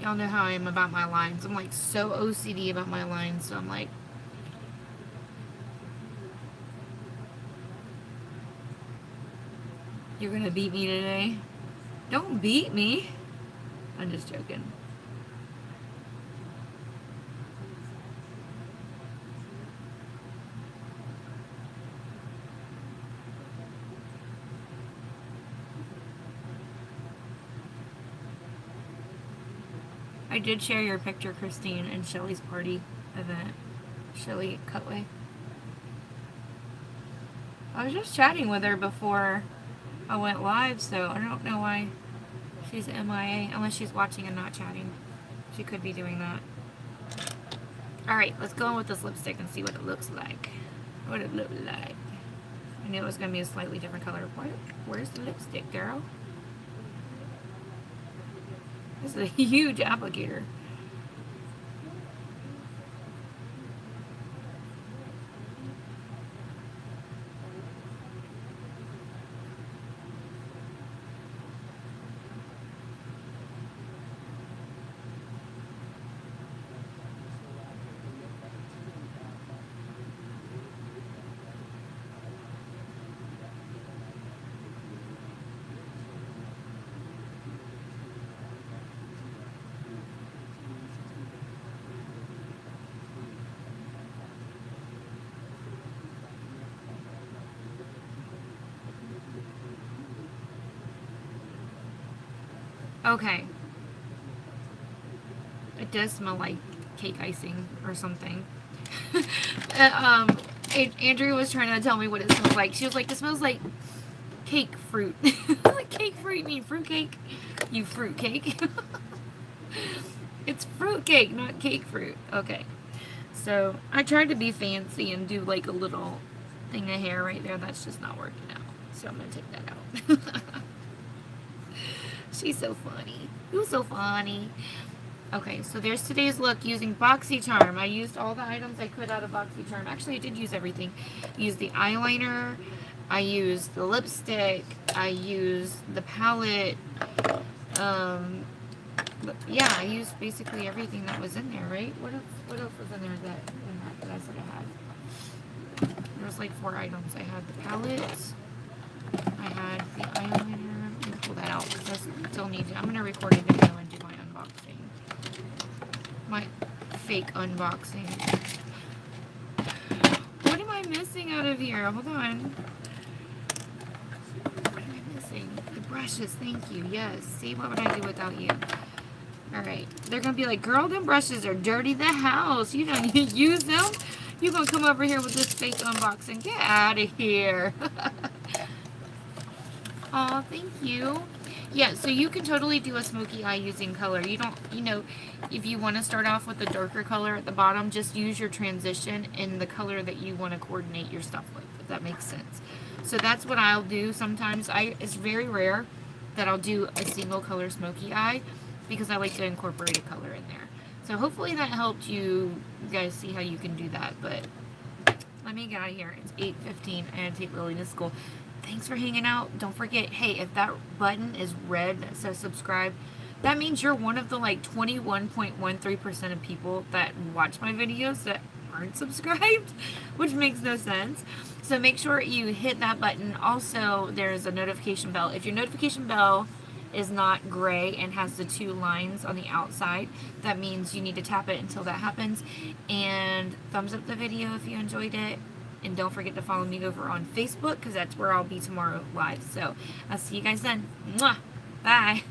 Y'all know how I am about my lines. I'm like so OCD about my lines, so I'm like, you're gonna beat me today? Don't beat me. I'm just joking. I did share your picture, Christine, in Shelly's party event. Shelly Cutway. I was just chatting with her before I went live, so I don't know why she's MIA, unless she's watching and not chatting. She could be doing that. Alright, let's go in with this lipstick and see what it looks like. What it looked like. I knew it was going to be a slightly different color. Where's the lipstick, girl? This is a huge applicator. Okay. It does smell like cake icing or something. Andrew was trying to tell me what it smells like. She was like, it smells like cake fruit. Like cake fruit, you mean fruit cake? You fruit cake? It's fruit cake, not cake fruit. Okay. So I tried to be fancy and do like a little thing of hair right there. That's just not working out. So I'm going to take that out. She's so funny. You're so funny. Okay, so there's today's look using BoxyCharm. I used all the items I could out of BoxyCharm. Actually, I did use everything. I used the eyeliner. I used the lipstick. I used the palette. Yeah, I used basically everything that was in there, right? What else was in there that I said I had? There was like 4 items. I had the palette. I had the eyeliner. Let me pull that out because I still need to. I'm going to record a video and do my unboxing. My fake unboxing. What am I missing out of here? Hold on. What am I missing? The brushes. Thank you. Yes. See, what would I do without you? Alright. They're going to be like, girl, them brushes are dirty the house. You don't use them? You're going to come over here with this fake unboxing. Get out of here. Aw, thank you. Yeah, so you can totally do a smoky eye using color. You don't, if you want to start off with a darker color at the bottom, just use your transition in the color that you want to coordinate your stuff with, if that makes sense. So that's what I'll do sometimes. It's very rare that I'll do a single color smoky eye because I like to incorporate a color in there. So hopefully that helped you guys see how you can do that. But let me get out of here. It's 8:15 and I take Lily to school. Thanks for hanging out. Don't forget, hey, if that button is red that says subscribe, that means you're one of the like 21.13% of people that watch my videos that aren't subscribed, which makes no sense. So make sure you hit that button. Also, there's a notification bell. If your notification bell is not gray and has the 2 lines on the outside, that means you need to tap it until that happens. And thumbs up the video if you enjoyed it. And don't forget to follow me over on Facebook because that's where I'll be tomorrow live. So I'll see you guys then. Mwah! Bye.